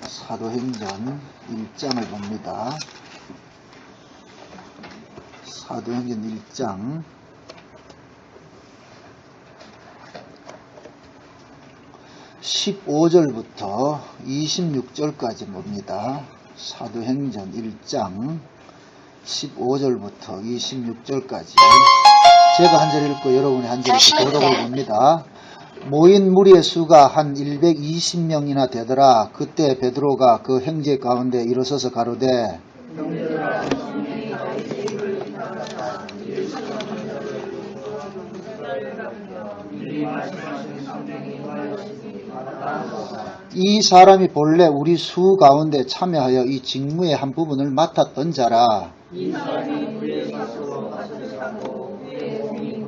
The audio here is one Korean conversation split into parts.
사도행전 1장을 봅니다. 사도행전 1장 15절부터 26절까지 봅니다. 사도행전 1장 15절부터 26절까지 제가 한 절 읽고 여러분이 한 절 읽고 도독을 봅니다. 모인 무리의 수가 한 120명이나 되더라. 그때 베드로가 그 형제 가운데 일어서서 가로되 이 사람이 본래 우리 수 가운데 참여하여 이 직무의 한 부분을 맡았던 자라. 이 사람이 우리의 사수로 가슴을 잡고 우리의 공인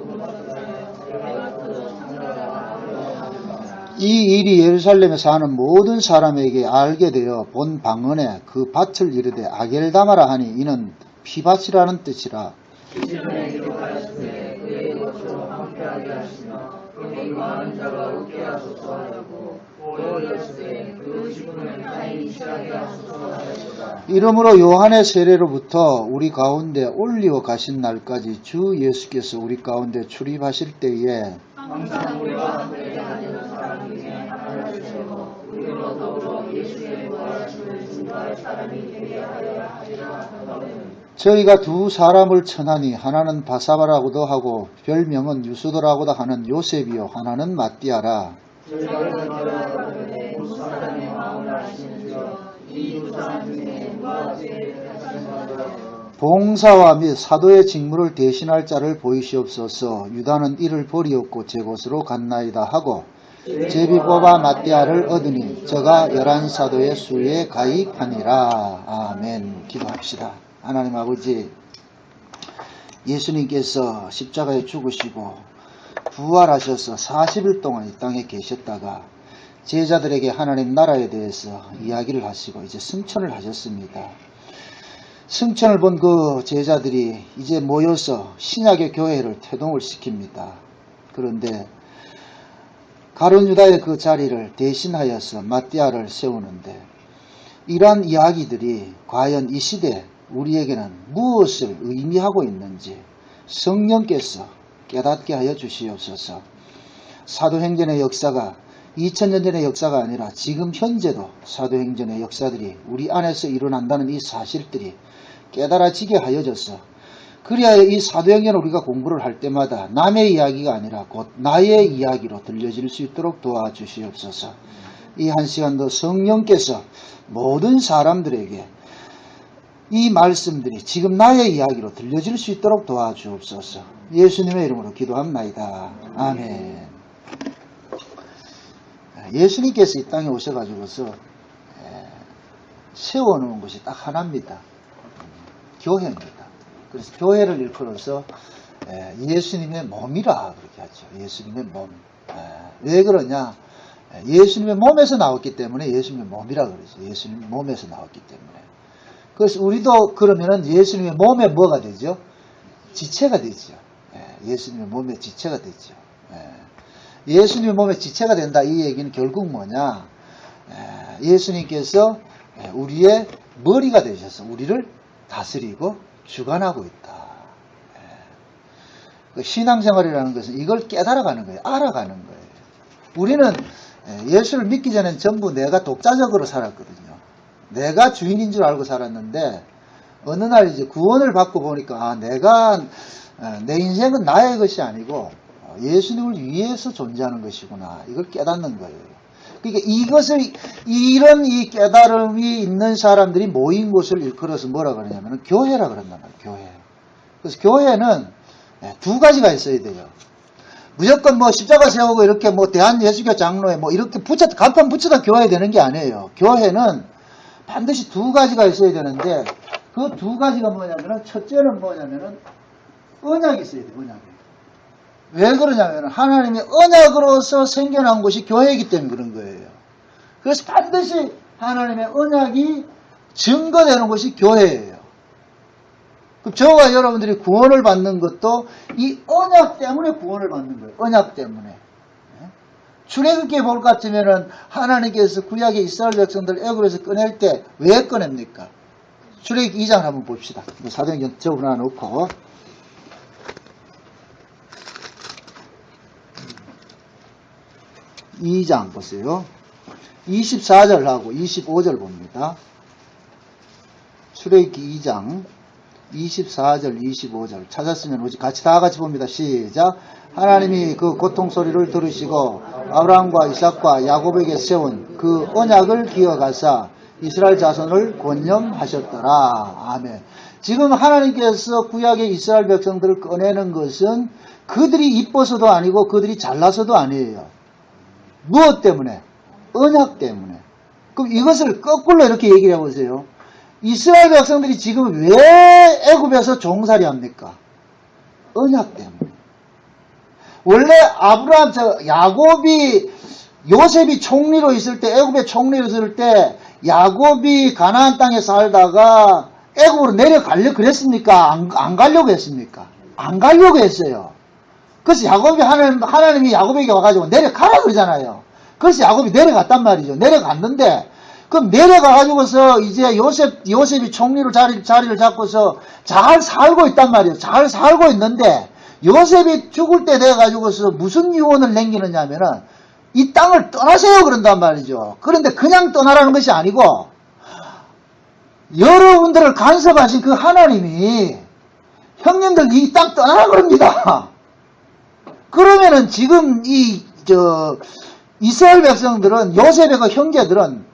이 일이 예루살렘에 사는 모든 사람에게 알게 되어 본 방언에 그 밭을 이르되 아겔다마라 하니 이는 피밭이라는 뜻이라. 이러므로 요한의 세례로부터 우리 가운데 올리어 가신 날까지 주 예수께서 우리 가운데 출입하실 때에 항상 우리와 함께 다니는 사람 중에 하나를 세우고 우리로 더불어 예수의 부활하심을 증거할 사람이 되게 하려 하리라 하거든. 저희가 두 사람을 천하니 하나는 바사바라고도 하고 별명은 유수도라고도 하는 요셉이요 하나는 마띠아라. 저희가 그들에게 두 사람의 마음을 아시는지요 이 두 사람 중에 누가 제일 하신 것이요 봉사와 및 사도의 직무를 대신할 자를 보이시옵소서. 유다는 이를 버리었고 제 곳으로 갔나이다 하고 제비 뽑아 마띠아를 얻으니 저가 11사도의 수에 가입하니라. 아멘. 기도합시다. 하나님 아버지, 예수님께서 십자가에 죽으시고 부활하셔서 40일 동안 이 땅에 계셨다가 제자들에게 하나님 나라에 대해서 이야기를 하시고 이제 승천을 하셨습니다. 승천을 본 그 제자들이 이제 모여서 신약의 교회를 태동을 시킵니다. 그런데 가룟 유다의 그 자리를 대신하여서 마띠아를 세우는데 이러한 이야기들이 과연 이 시대 우리에게는 무엇을 의미하고 있는지 성령께서 깨닫게 하여 주시옵소서. 사도행전의 역사가 2000년 전의 역사가 아니라 지금 현재도 사도행전의 역사들이 우리 안에서 일어난다는 이 사실들이 깨달아지게 하여져서 그리하여 이 사도행전을 우리가 공부를 할 때마다 남의 이야기가 아니라 곧 나의 이야기로 들려질 수 있도록 도와주시옵소서. 이 한 시간도 성령께서 모든 사람들에게 이 말씀들이 지금 나의 이야기로 들려질 수 있도록 도와주옵소서. 예수님의 이름으로 기도합나이다. 아멘. 예수님께서 이 땅에 오셔가지고서 세워놓은 것이 딱 하나입니다. 교회입니다. 그래서 교회를 일컬어서 예수님의 몸이라 그렇게 하죠. 예수님의 몸. 왜 그러냐? 예수님의 몸에서 나왔기 때문에 예수님의 몸이라 그러죠. 예수님의 몸에서 나왔기 때문에. 그래서 우리도 그러면은 예수님의 몸에 뭐가 되죠? 지체가 되죠. 예수님의 몸의 지체가 되죠. 예수님의 몸의 지체가 된다. 이 얘기는 결국 뭐냐? 예수님께서 우리의 머리가 되셔서 우리를 다스리고 주관하고 있다. 신앙생활이라는 것은 이걸 깨달아가는 거예요. 알아가는 거예요. 우리는 예수를 믿기 전에는 전부 내가 독자적으로 살았거든요. 내가 주인인 줄 알고 살았는데 어느 날 이제 구원을 받고 보니까 내 인생은 나의 것이 아니고 예수님을 위해서 존재하는 것이구나. 이걸 깨닫는 거예요. 그러니까 이런 이 깨달음이 있는 사람들이 모인 곳을 일컬어서 뭐라 그러냐면 교회라 그런단 말이에요. 교회. 그래서 교회는 두 가지가 있어야 돼요. 무조건 십자가 세우고 이렇게 대한예수교 장로에 이렇게 간판 붙여다 교회 되는 게 아니에요. 교회는 반드시 두 가지가 있어야 되는데 그 두 가지가 뭐냐면은 첫째는 뭐냐면은 언약이 있어야 돼요. 언약이. 왜 그러냐면 하나님의 언약으로서 생겨난 것이 교회이기 때문에 그런 거예요. 그래서 반드시 하나님의 언약이 증거되는 것이 교회예요. 그럼 저와 여러분들이 구원을 받는 것도 이 언약 때문에 구원을 받는 거예요. 언약 때문에. 출애굽기에 볼 것 같으면은 하나님께서 구약의 이스라엘 백성들 애굽에서 꺼낼 때 왜 꺼냅니까? 출애굽기 2장을 한번 봅시다. 사도행전 적어 하나 놓고 2장 보세요. 24절하고 25절 봅니다. 출애굽기 2장 24절 25절 찾았으면 오직 다 같이 봅니다. 시작. 하나님이 그 고통 소리를 들으시고 아브라함과 이삭과 야곱에게 세운 그 언약을 기억하사 이스라엘 자손을 권념하셨더라. 아멘. 지금 하나님께서 구약의 이스라엘 백성들을 꺼내는 것은 그들이 이뻐서도 아니고 그들이 잘나서도 아니에요. 무엇 때문에? 언약 때문에. 그럼 이것을 거꾸로 이렇게 얘기를 해보세요. 이스라엘 백성들이 지금 왜 애굽에서 종살이 합니까? 언약 때문에. 원래 요셉이 총리로 있을 때, 애굽의 총리로 있을 때 야곱이 가나안 땅에 살다가 애굽으로 내려가려고 그랬습니까? 안 가려고 했습니까? 안 가려고 했어요. 그래서 하나님이 야곱에게 와가지고 내려가라 그러잖아요. 그래서 야곱이 내려갔단 말이죠. 내려갔는데, 그럼 내려가가지고서 이제 요셉이 총리로 자리를 잡고서 잘 살고 있단 말이에요. 잘 살고 있는데, 요셉이 죽을 때 돼가지고서 무슨 유언을 남기느냐 하면은, 이 땅을 떠나세요 그런단 말이죠. 그런데 그냥 떠나라는 것이 아니고, 여러분들을 간섭하신 그 하나님이, 형님들 이 땅 떠나라 그럽니다. 그러면은 지금 이스라엘 백성들은, 요셉의 그 형제들은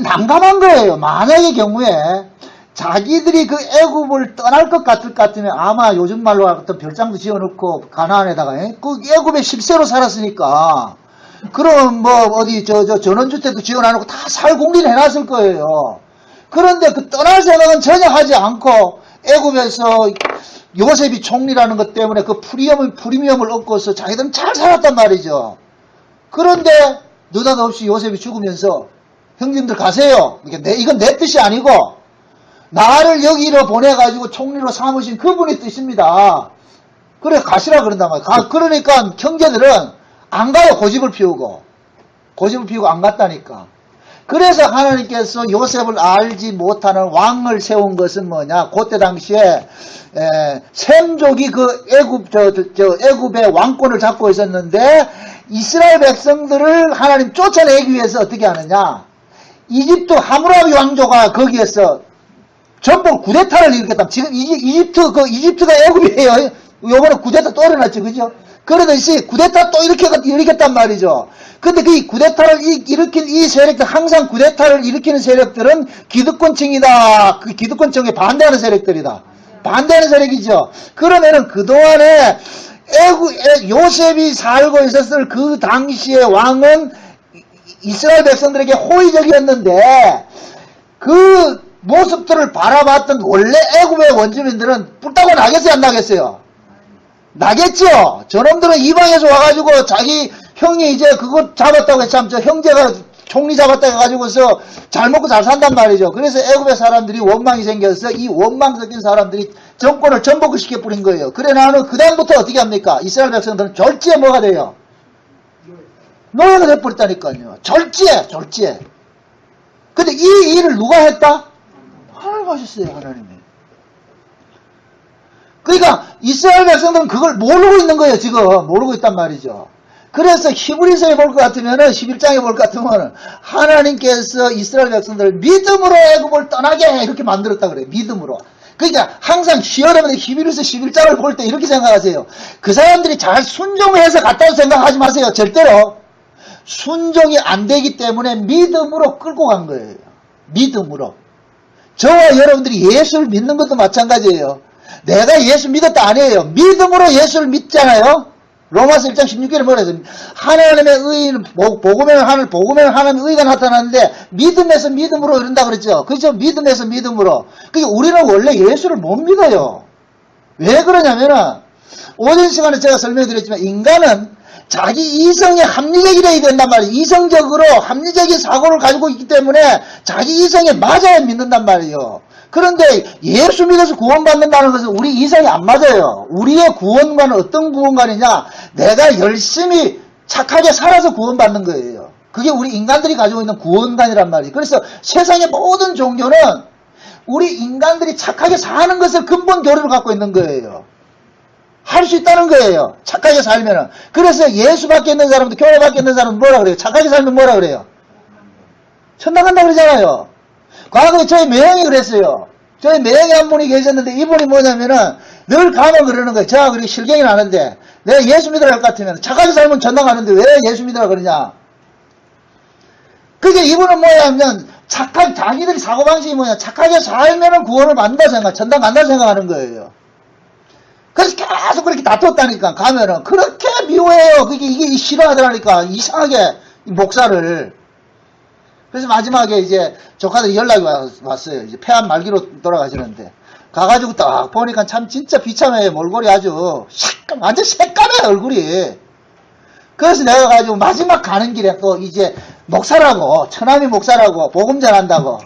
난감한 거예요. 만약의 경우에 자기들이 그 애굽을 떠날 것 같으면 아마 요즘 말로 같은 별장도 지어놓고 가나안에다가 그 애굽의 10세로 살았으니까 그럼 뭐 어디 전원주택도 지어놔놓고 다 살 공리를 해놨을 거예요. 그런데 그 떠날 생각은 전혀 하지 않고 애굽에서 요셉이 총리라는 것 때문에 그 프리미엄을 얻고서 자기들은 잘 살았단 말이죠. 그런데 느닷없이 요셉이 죽으면서 형님들 가세요. 이건 내 뜻이 아니고 나를 여기로 보내가지고 총리로 삼으신 그분의 뜻입니다. 그래 가시라 그런단 말이에요. 그러니까 형제들은 안 가요. 고집을 피우고 안 갔다니까. 그래서 하나님께서 요셉을 알지 못하는 왕을 세운 것은 뭐냐? 그때 당시에 셈족이 그 애굽의 왕권을 잡고 있었는데 이스라엘 백성들을 하나님 쫓아내기 위해서 어떻게 하느냐? 이집트 하무라비 왕조가 거기에서 전부 구데타를 일으켰다. 지금 이집트가 애굽이에요. 요번에 구데타 또 일어났죠, 그죠? 그러듯이 구데타 또 일으켰단 말이죠. 근데 그 구데타를 일으킨 이 세력들, 항상 구데타를 일으키는 세력들은 기득권층이다. 그 기득권층에 반대하는 세력들이다. 반대하는 세력이죠. 그러면은 그동안에 요셉이 살고 있었을 그 당시의 왕은 이스라엘 백성들에게 호의적이었는데 그 모습들을 바라봤던 원래 애굽의 원주민들은 뿔따고 나겠어요, 안 나겠어요? 나겠죠? 저놈들은 이방에서 와가지고 자기 형이 이제 그거 잡았다고 해서 저 형제가 총리 잡았다고 해가지고서 잘 먹고 잘 산단 말이죠. 그래서 애굽의 사람들이 원망이 생겨서 이 원망 섞인 사람들이 정권을 전복시켜 뿌린 거예요. 그래 나는 그 다음부터 어떻게 합니까? 이스라엘 백성들은 절지에 뭐가 돼요? 노예가 돼버렸다니까요. 절지에. 근데 이 일을 누가 했다? 하나님 하셨어요, 하나님이. 그러니까 이스라엘 백성들은 그걸 모르고 있는 거예요, 지금. 모르고 있단 말이죠. 그래서 히브리서에 볼 것 같으면은, 11장에 볼 것 같으면, 하나님께서 이스라엘 백성들을 믿음으로 애굽을 떠나게 이렇게 만들었다 그래요. 믿음으로. 그러니까 항상 여러분이 히브리서 11장을 볼 때 이렇게 생각하세요. 그 사람들이 잘 순종해서 갔다고 생각하지 마세요. 절대로. 순종이 안 되기 때문에 믿음으로 끌고 간 거예요. 믿음으로. 저와 여러분들이 예수를 믿는 것도 마찬가지예요. 내가 예수 믿었다 아니에요. 믿음으로 예수를 믿잖아요. 로마서 1장 16절에 뭐라 해서 하나님의 의는 복음에는 하나님의 의가 나타나는데 믿음에서 믿음으로 이런다 그랬죠. 그렇죠? 믿음에서 믿음으로. 그러니까 우리는 원래 예수를 못 믿어요. 왜 그러냐면은 오전 시간에 제가 설명드렸지만 인간은 자기 이성에 합리적이 돼야 된단 말이에요. 이성적으로 합리적인 사고를 가지고 있기 때문에 자기 이성에 맞아야 믿는단 말이에요. 그런데 예수 믿어서 구원받는다는 것은 우리 이성이 안 맞아요. 우리의 구원관은 어떤 구원관이냐? 내가 열심히 착하게 살아서 구원받는 거예요. 그게 우리 인간들이 가지고 있는 구원관이란 말이에요. 그래서 세상의 모든 종교는 우리 인간들이 착하게 사는 것을 근본 교리로 갖고 있는 거예요. 할 수 있다는 거예요. 착하게 살면은. 그래서 예수 밖에 있는 사람도 교회 밖에 있는 사람도 뭐라 그래요? 착하게 살면 뭐라 그래요? 천당 간다 그러잖아요. 과거에 저희 매형이 그랬어요. 저희 매형이 한 분이 계셨는데 이분이 뭐냐면은 늘 가면 그러는 거예요. 저하고 그렇게 실경이 나는데 내가 예수 믿으라 할 것 같으면 착하게 살면 천당 가는데 왜 예수 믿으라 그러냐. 그게 이분은 뭐냐면 자기들이 사고방식이 뭐냐. 착하게 살면은 구원을 받는다 생각, 천당 간다 생각하는 거예요. 그래서 계속 그렇게 다퉜다니까. 가면은 그렇게 미워해요. 이게 싫어하더라니까. 이상하게 목사를. 그래서 마지막에 이제 조카들이 연락이 왔어요. 이제 폐암 말기로 돌아가시는데 가가지고 딱 보니까 참 진짜 비참해요. 몰골이 아주 완전 새까매요 얼굴이. 그래서 내가 가지고 마지막 가는 길에 또 이제 목사라고 처남이 목사라고 복음 전한다고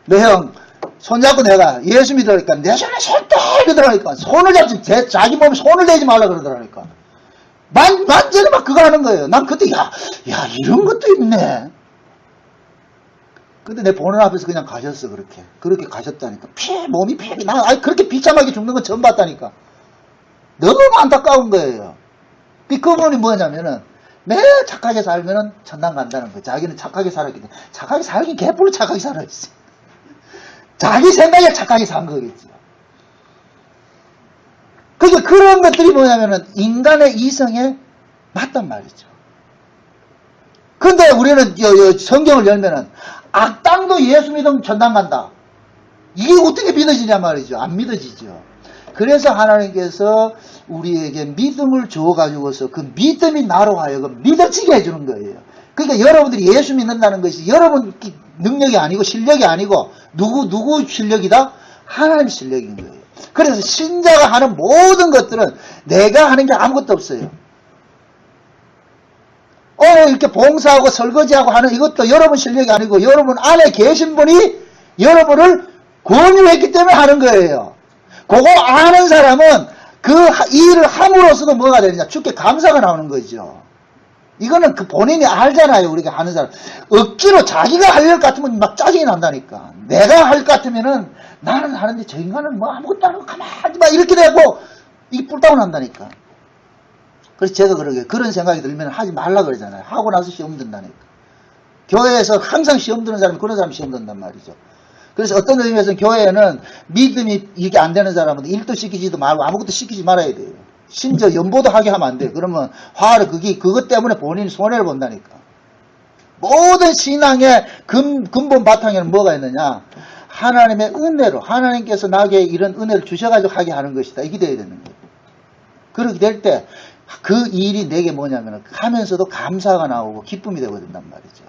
너 형 손잡고 내가 예수 믿으라니까 내 손에 손 떼그더라니까 손을 잡지 자기 몸에 손을 대지 말라 그러더라니까. 완전히 막 그거 하는 거예요. 난 그때 야 이런 것도 있네. 근데 내 보는 앞에서 그냥 가셨어. 그렇게 가셨다니까. 몸이 폐비 나 그렇게 비참하게 죽는 건 처음 봤다니까. 너무 안타까운 거예요. 그분이 뭐냐면은 매일 착하게 살면은 천당 간다는 거예요. 자기는 착하게 살았기 때문에. 착하게 살긴 개뿔로 착하게 살아있어. 자기 생각에 착하게 산 거겠지. 그러니까 그런 것들이 뭐냐면은 인간의 이성에 맞단 말이죠. 근데 우리는 성경을 열면은 악당도 예수 믿으면 천당 간다. 이게 어떻게 믿어지냐 말이죠. 안 믿어지죠. 그래서 하나님께서 우리에게 믿음을 줘가지고서 그 믿음이 나로 하여금 믿어지게 해주는 거예요. 그러니까 여러분들이 예수 믿는다는 것이 여러분 능력이 아니고 실력이 아니고 누구 실력이다? 하나님 실력인 거예요. 그래서 신자가 하는 모든 것들은 내가 하는 게 아무것도 없어요. 이렇게 봉사하고 설거지하고 하는 이것도 여러분 실력이 아니고 여러분 안에 계신 분이 여러분을 권유했기 때문에 하는 거예요. 그거 아는 사람은 그 일을 함으로써도 뭐가 되느냐? 주께 감사가 나오는 거죠. 이거는 그 본인이 알잖아요. 우리가 하는 사람. 억지로 자기가 할 일 같으면 막 짜증이 난다니까. 내가 할 것 같으면은 나는 하는데 저 인간은 뭐 아무것도 안 하고 가만히 막 이렇게 되고 이게 뿔따고 난다니까. 그래서 제가 그런 생각이 들면 하지 말라 그러잖아요. 하고 나서 시험 든다니까. 교회에서 항상 시험 드는 사람이 그런 사람 시험 든단 말이죠. 그래서 어떤 의미에서는 교회에는 믿음이 이게 안 되는 사람은 일도 시키지도 말고 아무것도 시키지 말아야 돼요. 심지어 연보도 하게 하면 안 돼요. 그러면 화를 그것 때문에 본인이 손해를 본다니까. 모든 신앙의 근본 바탕에는 뭐가 있느냐? 하나님의 은혜로 하나님께서 나에게 이런 은혜를 주셔가지고 하게 하는 것이다. 이게 돼야 되는 거예요. 그렇게 될 때 그 일이 내게 뭐냐면 하면서도 감사가 나오고 기쁨이 되고 된단 말이죠.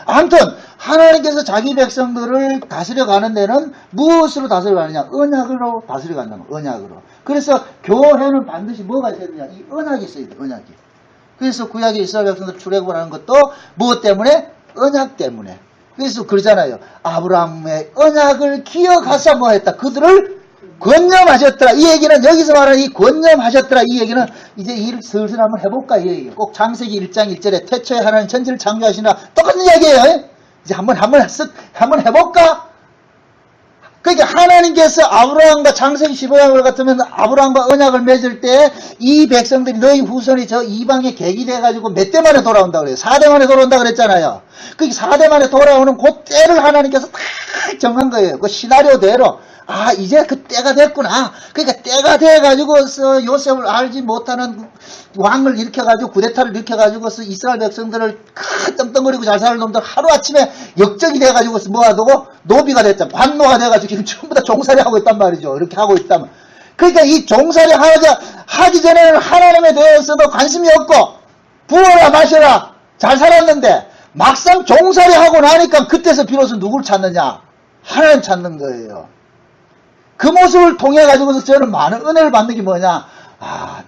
아무튼 하나님께서 자기 백성들을 다스려 가는 데는 무엇으로 다스려 가느냐? 언약으로 다스려 간다는 거예요. 언약으로. 그래서 교회는 반드시 뭐가 있어야 되냐? 이 언약이 있어야 돼요. 언약이. 그래서 구약의 이스라엘 백성들 출애굽을 하는 것도 무엇 때문에? 언약 때문에. 그래서 그러잖아요. 아브라함의 언약을 기억하사 뭐 했다? 그들을 권념하셨더라. 이 얘기는 여기서 말하는 이 권념하셨더라. 이 얘기는 이제 일 슬슬 한번 해볼까? 이 얘기예요. 꼭 창세기 1장 1절에 태초에 하나님 천지를 창조하시나 똑같은 이야기예요. 이제 한번 해볼까? 그러니까 하나님께서 아브라함과 창세기 15장을 같으면 아브라함과 언약을 맺을 때 이 백성들이 너희 후손이 저 이방에 객이 돼가지고 몇 대 만에 돌아온다 그래요. 4대 만에 돌아온다 그랬잖아요. 그 4대 만에 돌아오는 그 때를 하나님께서 다 정한 거예요. 그 시나리오대로. 이제 그 때가 됐구나. 그러니까 때가 돼가지고서 요셉을 알지 못하는 왕을 일으켜가지고 구데타를 일으켜가지고서 이스라엘 백성들을 떵떵거리고 잘 사는 놈들 하루아침에 역적이 돼가지고서 뭐하고 노비가 됐잖아. 관노가 돼가지고 지금 전부 다 종살이 하고 있단 말이죠. 이렇게 하고 있다면. 그러니까 이 종살이 하기 전에는 하나님에 대해서도 관심이 없고 부어라 마셔라 잘 살았는데 막상 종살이 하고 나니까 그때서 비로소 누굴 찾느냐? 하나님 찾는 거예요. 그 모습을 통해 가지고서 저는 많은 은혜를 받는 게 뭐냐?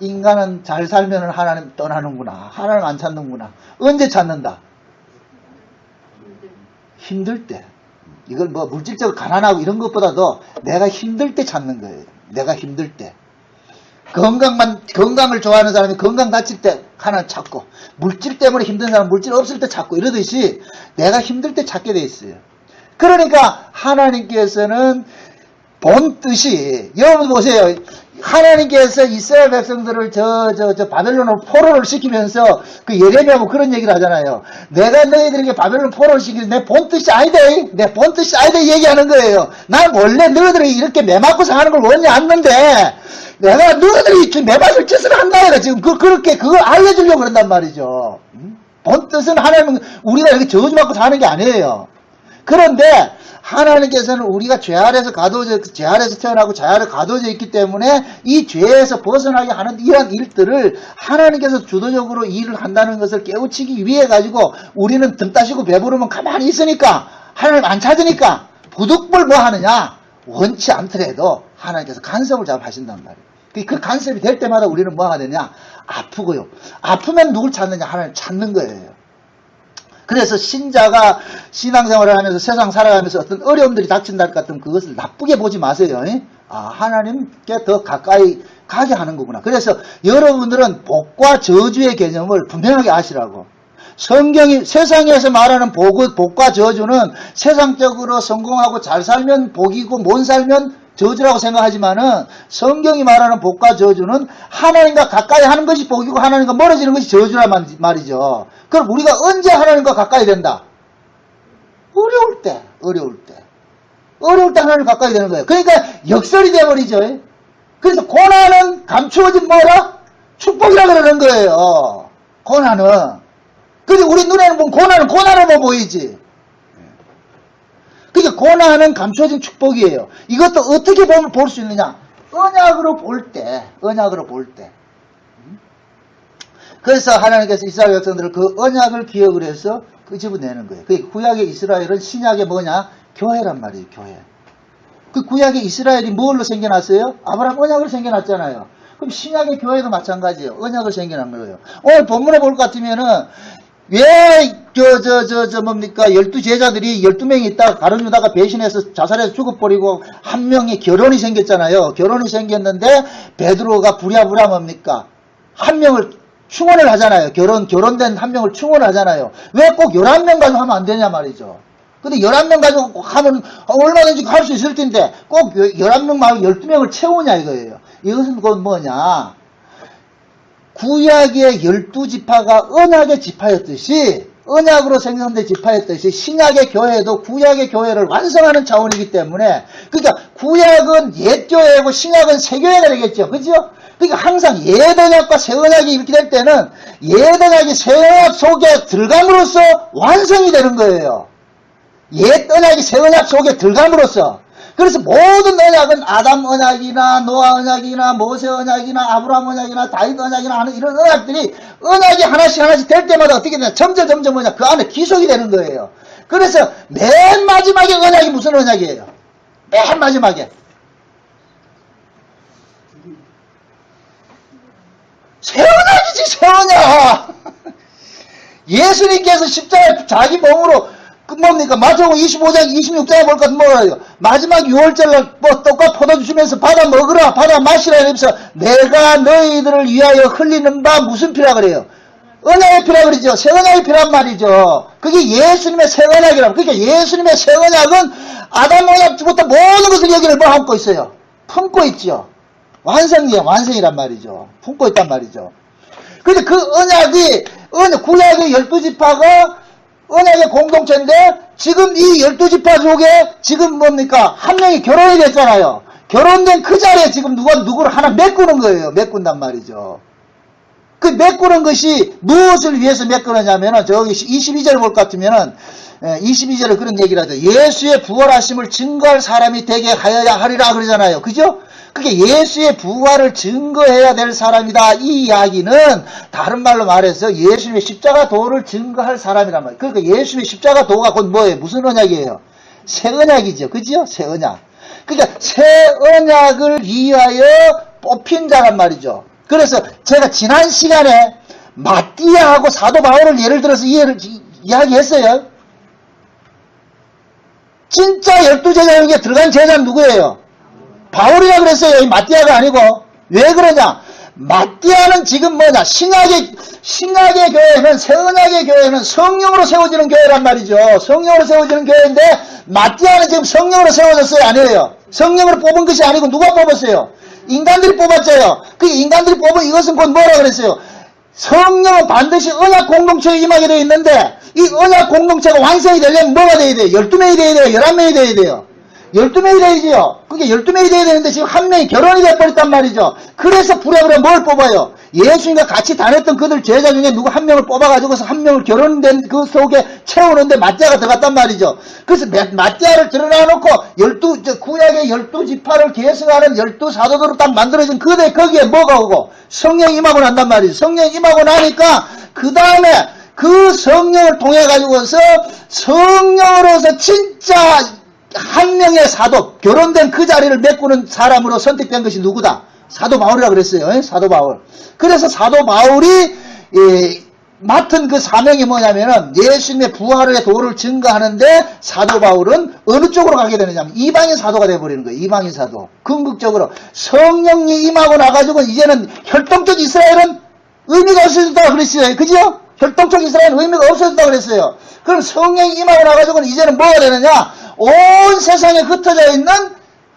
인간은 잘 살면 하나님 떠나는구나. 하나님 안 찾는구나. 언제 찾는다? 힘들 때. 이걸 뭐 물질적으로 가난하고 이런 것보다도 내가 힘들 때 찾는 거예요. 내가 힘들 때. 건강을 좋아하는 사람이 건강 다칠 때 하나 찾고, 물질 때문에 힘든 사람 물질 없을 때 찾고, 이러듯이 내가 힘들 때 찾게 돼 있어요. 그러니까 하나님께서는 본 뜻이, 여러분 보세요. 하나님께서 이스라엘 백성들을 바벨론으로 포로를 시키면서 그 예레미야하고 그런 얘기를 하잖아요. 내가 너희들에게 바벨론 포로를 시키면서 내 본 뜻이 아니다. 내 본 뜻이 아니다 얘기하는 거예요. 난 원래 너희들이 이렇게 매맞고 사는 걸 원치 않는데 내가 너희들이 매맞을 짓을 한다. 얘가 지금 그렇게 그걸 알려주려고 그런단 말이죠. 본 뜻은 하나님은 우리가 이렇게 저주받고 사는 게 아니에요. 그런데 하나님께서는 우리가 죄 아래서 태어나고 죄 아래 가둬져 있기 때문에 이 죄에서 벗어나게 하는 이러한 일들을 하나님께서 주도적으로 일을 한다는 것을 깨우치기 위해 가지고 우리는 등 따시고 배부르면 가만히 있으니까 하나님 안 찾으니까 부득불 뭐 하느냐? 원치 않더라도 하나님께서 간섭을 잘 하신단 말이에요. 그 간섭이 될 때마다 우리는 뭐 하게 되냐? 아프고요. 아프면 누굴 찾느냐? 하나님 찾는 거예요. 그래서 신자가 신앙생활을 하면서 세상 살아가면서 어떤 어려움들이 닥친다 같으면 그것을 나쁘게 보지 마세요. 하나님께 더 가까이 가게 하는 거구나. 그래서 여러분들은 복과 저주의 개념을 분명하게 아시라고. 성경이 세상에서 말하는 복과 저주는 세상적으로 성공하고 잘 살면 복이고 못 살면 저주라고 생각하지만은 성경이 말하는 복과 저주는 하나님과 가까이 하는 것이 복이고 하나님과 멀어지는 것이 저주란 말이죠. 그럼 우리가 언제 하나님과 가까이 된다? 어려울 때 하나님 가까이 되는 거예요. 그러니까 역설이 되어버리죠. 그래서 고난은 감추어진 뭐라? 축복이라 그러는 거예요. 고난은. 그래서 우리 눈에는 보면 고난은 보이지. 그러니까 고난은 감춰진 축복이에요. 이것도 어떻게 볼 수 있느냐? 언약으로 볼 때. 그래서 하나님께서 이스라엘 백성들을 그 언약을 기억을 해서 끄집어내는 거예요. 그 구약의 이스라엘은 신약의 뭐냐? 교회란 말이에요. 교회. 그 구약의 이스라엘이 뭘로 생겨났어요? 아브라함 언약으로 생겨났잖아요. 그럼 신약의 교회도 마찬가지예요. 언약을 생겨난 거예요. 오늘 본문에 볼 것 같으면은 왜, 뭡니까, 12제자들이 12명이 있다가 가룟 유다가 배신해서 자살해서 죽어버리고 한 명이 결혼이 생겼잖아요. 결혼이 생겼는데 베드로가 부랴부랴 뭡니까? 한 명을 충원을 하잖아요. 결혼된 한 명을 충원을 하잖아요. 왜 꼭 11명 가지고 하면 안 되냐 말이죠. 근데 11명 가지고 꼭 하면 얼마든지 할 수 있을 텐데 꼭 11명 말고 12명을 채우냐 이거예요. 이것은 그건 뭐냐? 구약의 12지파가 언약의 지파였듯이 언약으로 생성된 지파였듯이 신약의 교회도 구약의 교회를 완성하는 차원이기 때문에 그러니까 구약은 옛 교회고 신약은 새 교회가 되겠죠. 그죠? 그러니까 항상 옛 언약과 새 언약이 이렇게 될 때는 옛 언약이 새 언약 속에 들어감으로써 완성이 되는 거예요. 옛 언약이 새 언약 속에 들어감으로써. 그래서 모든 언약은 아담 언약이나 노아 언약이나 모세 언약이나 아브라함 언약이나 다윗 언약이나 하는 이런 언약들이 언약이 하나씩 될 때마다 어떻게 되냐 점점 뭐냐 그 안에 기속이 되는 거예요. 그래서 맨 마지막에 언약이 무슨 언약이에요? 맨 마지막에 새 언약이지 새 언약. 예수님께서 십자가에 자기 몸으로 뭡니까? 마태복음 25장 26장에 볼까 뭐라요? 마지막 6월절날 뭐 떡과 포도 주시면서 받아 먹으라 받아 마시라 이러면서 내가 너희들을 위하여 흘리는 바 무슨 피라 그래요? 언약의 피라 그러죠. 새 언약의 피란 말이죠. 그게 예수님의 새 언약이라고. 그러니까 예수님의 새 언약은 아담 언약부터 모든 것을 여기를 뭐 품고 있어요? 품고 있죠. 완성이란 말이죠. 품고 있단 말이죠. 근데 그 언약이 구약의 12지파가 언약의 공동체인데 지금 이 12지파 속에 지금 뭡니까? 한 명이 결혼이 됐잖아요. 결혼된 그 자리에 지금 누구를 하나 메꾸는 거예요. 메꾼단 말이죠. 그 메꾸는 것이 무엇을 위해서 메꾸느냐면은 저기 22절을 볼 것 같으면은 22절에 그런 얘기를 하죠. 예수의 부활하심을 증거할 사람이 되게 하여야 하리라 그러잖아요. 그죠? 그게 예수의 부활을 증거해야 될 사람이다. 이 이야기는 다른 말로 말해서 예수님의 십자가 도를 증거할 사람이란 말이에요. 그러니까 예수님의 십자가 도가 곧 뭐예요? 무슨 언약이에요? 새 언약이죠. 그죠? 새 언약. 그러니까 새 언약을 위하여 뽑힌 자란 말이죠. 그래서 제가 지난 시간에 마띠아하고 사도 바울을 예를 들어서 이야기했어요. 진짜 12제자 중에 들어간 제자는 누구예요? 바울이라 그랬어요. 이 마띠아가 아니고. 왜 그러냐? 마띠아는 지금 뭐냐? 신약의 교회는, 새 언약의 교회는 성령으로 세워지는 교회란 말이죠. 성령으로 세워지는 교회인데, 마띠아는 지금 성령으로 세워졌어요? 아니에요? 성령으로 뽑은 것이 아니고 누가 뽑았어요? 인간들이 뽑았잖아요. 그 인간들이 뽑은 이것은 곧 뭐라 그랬어요? 성령은 반드시 언약 공동체에 임하게 되어 있는데, 이 언약 공동체가 완성이 되려면 뭐가 돼야 돼요? 12명이 돼야 돼요? 11명이 돼야 돼요? 12명이 돼야지요. 그게 12명이 돼야 되는데 지금 한 명이 결혼이 돼버렸단 말이죠. 그래서 부랴부랴 뭘 뽑아요? 예수님과 같이 다녔던 그들 제자 중에 누구 한 명을 뽑아가지고서 한 명을 결혼된 그 속에 채우는데 마띠아가 들어갔단 말이죠. 그래서 마띠아를 드러나놓고 구약의 12지파를 계승하는 12사도들로 딱 만들어진 그대 거기에 뭐가 오고 성령이 임하고 난단 말이죠. 성령이 임하고 나니까 그 다음에 그 성령을 통해 가지고서 성령으로서 진짜 한 명의 사도, 결혼된 그 자리를 메꾸는 사람으로 선택된 것이 누구다? 사도 바울이라고 그랬어요. 사도 바울. 그래서 사도 바울이 맡은 그 사명이 뭐냐면은 예수님의 부활의 도를 증거하는데 사도 바울은 어느 쪽으로 가게 되느냐? 이방인 사도가 되어버리는 거예요. 이방인 사도. 궁극적으로 성령이 임하고 나가지고 이제는 혈통적 이스라엘은 의미가 없어졌다고 그랬어요. 그죠? 혈통적 이스라엘은 의미가 없어졌다고 그랬어요. 그럼 성령이 임하고 나가지고는 이제는 뭐가 되느냐? 온 세상에 흩어져 있는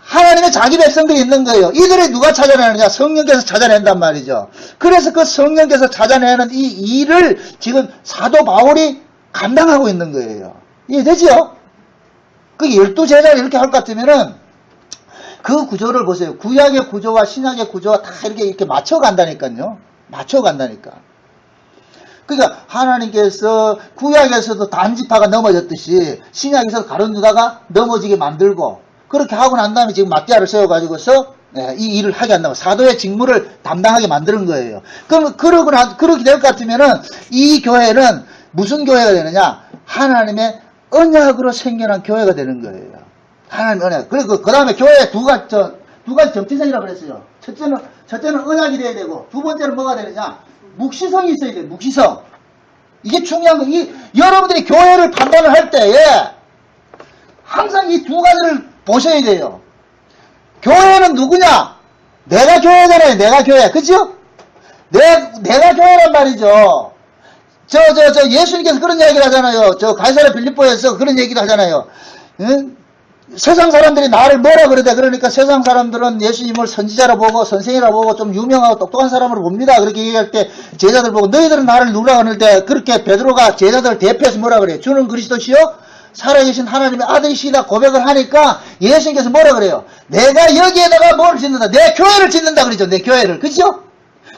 하나님의 자기 백성들이 있는 거예요. 이들이 누가 찾아내느냐? 성령께서 찾아낸단 말이죠. 그래서 그 성령께서 찾아내는 이 일을 지금 사도 바울이 감당하고 있는 거예요. 이해되죠? 그 12제자를 이렇게 할 것 같으면은 그 구조를 보세요. 구약의 구조와 신약의 구조가 다 이렇게 맞춰간다니까요. 맞춰간다니까. 그러니까 하나님께서 구약에서도 단지파가 넘어졌듯이 신약에서 가룟유다가 넘어지게 만들고 그렇게 하고 난 다음에 지금 마띠아를 세워가지고서 이 일을 하게 한다고 사도의 직무를 담당하게 만드는 거예요. 그럼 그렇게 될 것 같으면은 이 교회는 무슨 교회가 되느냐? 하나님의 언약으로 생겨난 교회가 되는 거예요. 하나님의 언약. 그리고 그 다음에 교회에 두 가지 정체성이라고 그랬어요. 첫째는 언약이 돼야 되고 두 번째는 뭐가 되느냐? 묵시성이 있어야 돼요. 묵시성. 이게 중요한 거. 여러분들이 교회를 판단을 할 때에 항상 이 두 가지를 보셔야 돼요. 교회는 누구냐? 내가 교회잖아요. 내가 교회. 그죠? 내가 교회란 말이죠. 예수님께서 그런 이야기를 하잖아요. 가이사랴 빌립보에서 그런 얘기를 하잖아요. 응? 세상 사람들이 나를 뭐라 그러대. 그러니까 세상 사람들은 예수님을 선지자라 보고 선생이라 보고 좀 유명하고 똑똑한 사람으로 봅니다. 그렇게 얘기할 때 제자들 보고 너희들은 나를 누구라 그럴 때 그렇게 베드로가 제자들을 대표해서 뭐라 그래요? 주는 그리스도시요 살아계신 하나님의 아들이시다 고백을 하니까 예수님께서 뭐라 그래요? 내가 여기에다가 뭘 짓는다? 내 교회를 짓는다 그러죠. 내 교회를. 그죠?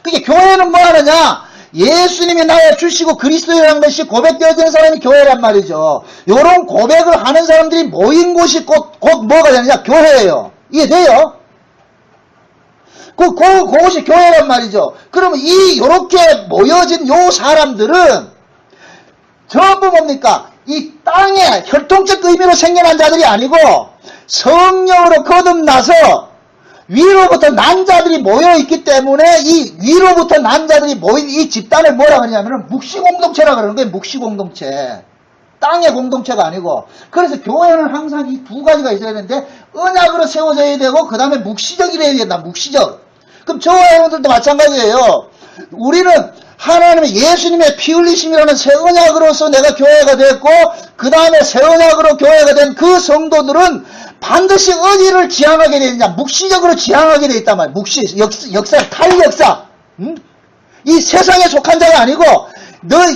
그게 교회는 뭐 하느냐? 예수님이 나와 주시고 그리스도라는 것이 고백되어지는 사람이 교회란 말이죠. 요런 고백을 하는 사람들이 모인 곳이 곧 뭐가 되느냐? 교회예요. 이해돼요? 그곳이 교회란 말이죠. 그러면 요렇게 모여진 요 사람들은 전부 뭡니까? 이 땅에 혈통적 의미로 생겨난 자들이 아니고 성령으로 거듭나서 위로부터 난 자들이 모여있기 때문에 이 위로부터 난 자들이 모인 이 집단을 뭐라 그러냐면 묵시공동체라 그러는 거예요. 묵시공동체. 땅의 공동체가 아니고. 그래서 교회는 항상 이 두 가지가 있어야 되는데 언약으로 세워져야 되고 그 다음에 묵시적이라야 된다. 묵시적. 그럼 저와 여러분들도 마찬가지예요. 우리는 하나님의 예수님의 피 흘리심이라는 새 언약으로서 내가 교회가 됐고 그 다음에 새 언약으로 교회가 된 그 성도들은 반드시 어디를 지향하게 되느냐? 묵시적으로 지향하게 되어 있단 말이야. 묵시, 역사, 탈역사. 이 세상에 속한 자가 아니고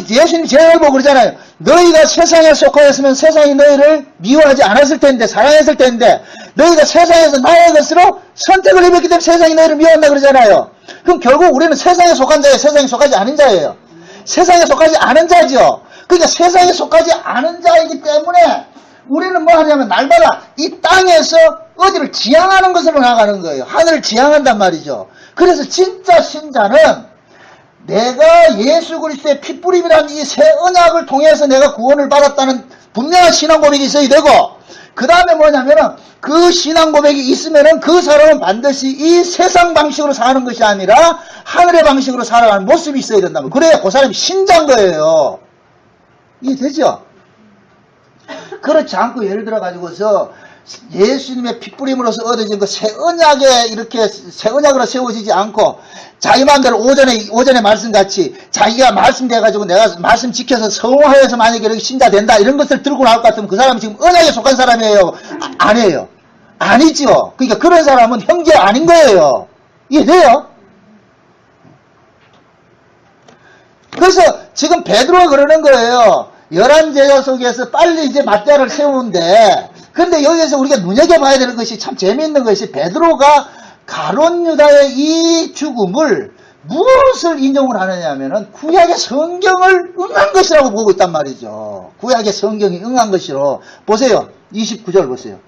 예수님 제일 보고 그러잖아요. 너희가 세상에 속하였으면 세상이 너희를 미워하지 않았을 텐데 사랑했을 텐데 너희가 세상에서 나의 것으로 선택을 해봤기 때문에 세상이 너희를 미워한다 그러잖아요. 그럼 결국 우리는 세상에 속한 자예요? 세상에 속하지 않은 자예요? 세상에 속하지 않은 자죠. 그러니까 세상에 속하지 않은 자이기 때문에 우리는 뭐 하냐면 날마다 이 땅에서 어디를 지향하는 것으로 나가는 거예요. 하늘을 지향한단 말이죠. 그래서 진짜 신자는 내가 예수 그리스도의 핏부림이라는 이 새 언약을 통해서 내가 구원을 받았다는 분명한 신앙 고백이 있어야 되고 그 다음에 뭐냐면은 그 신앙 고백이 있으면은 그 사람은 반드시 이 세상 방식으로 사는 것이 아니라 하늘의 방식으로 살아가는 모습이 있어야 된다면 그래야 그 사람이 신자인 거예요. 이해되죠? 그렇지 않고 예를 들어 가지고서 예수님의 핏부림으로서 얻어진 그 새 언약에 이렇게 새 언약으로 세워지지 않고 자기 마음대로 오전에 말씀같이 자기가 말씀돼가지고 내가 말씀 지켜서 성화해서 만약에 이렇게 신자 된다 이런 것을 들고 나올 것 같으면 그 사람은 지금 언약에 속한 사람이에요? 아니에요. 아니죠. 그러니까 그런 사람은 형제 아닌 거예요. 이해돼요? 그래서 지금 베드로가 그러는 거예요. 11제자 속에서 빨리 이제 맞대를 세우는데, 근데 여기에서 우리가 눈여겨봐야 되는 것이 참 재미있는 것이 베드로가 가룟 유다의 이 죽음을 무엇을 인용을 하느냐 하면은 구약의 성경을 응한 것이라고 보고 있단 말이죠. 구약의 성경이 응한 것이로. 보세요. 29절 보세요.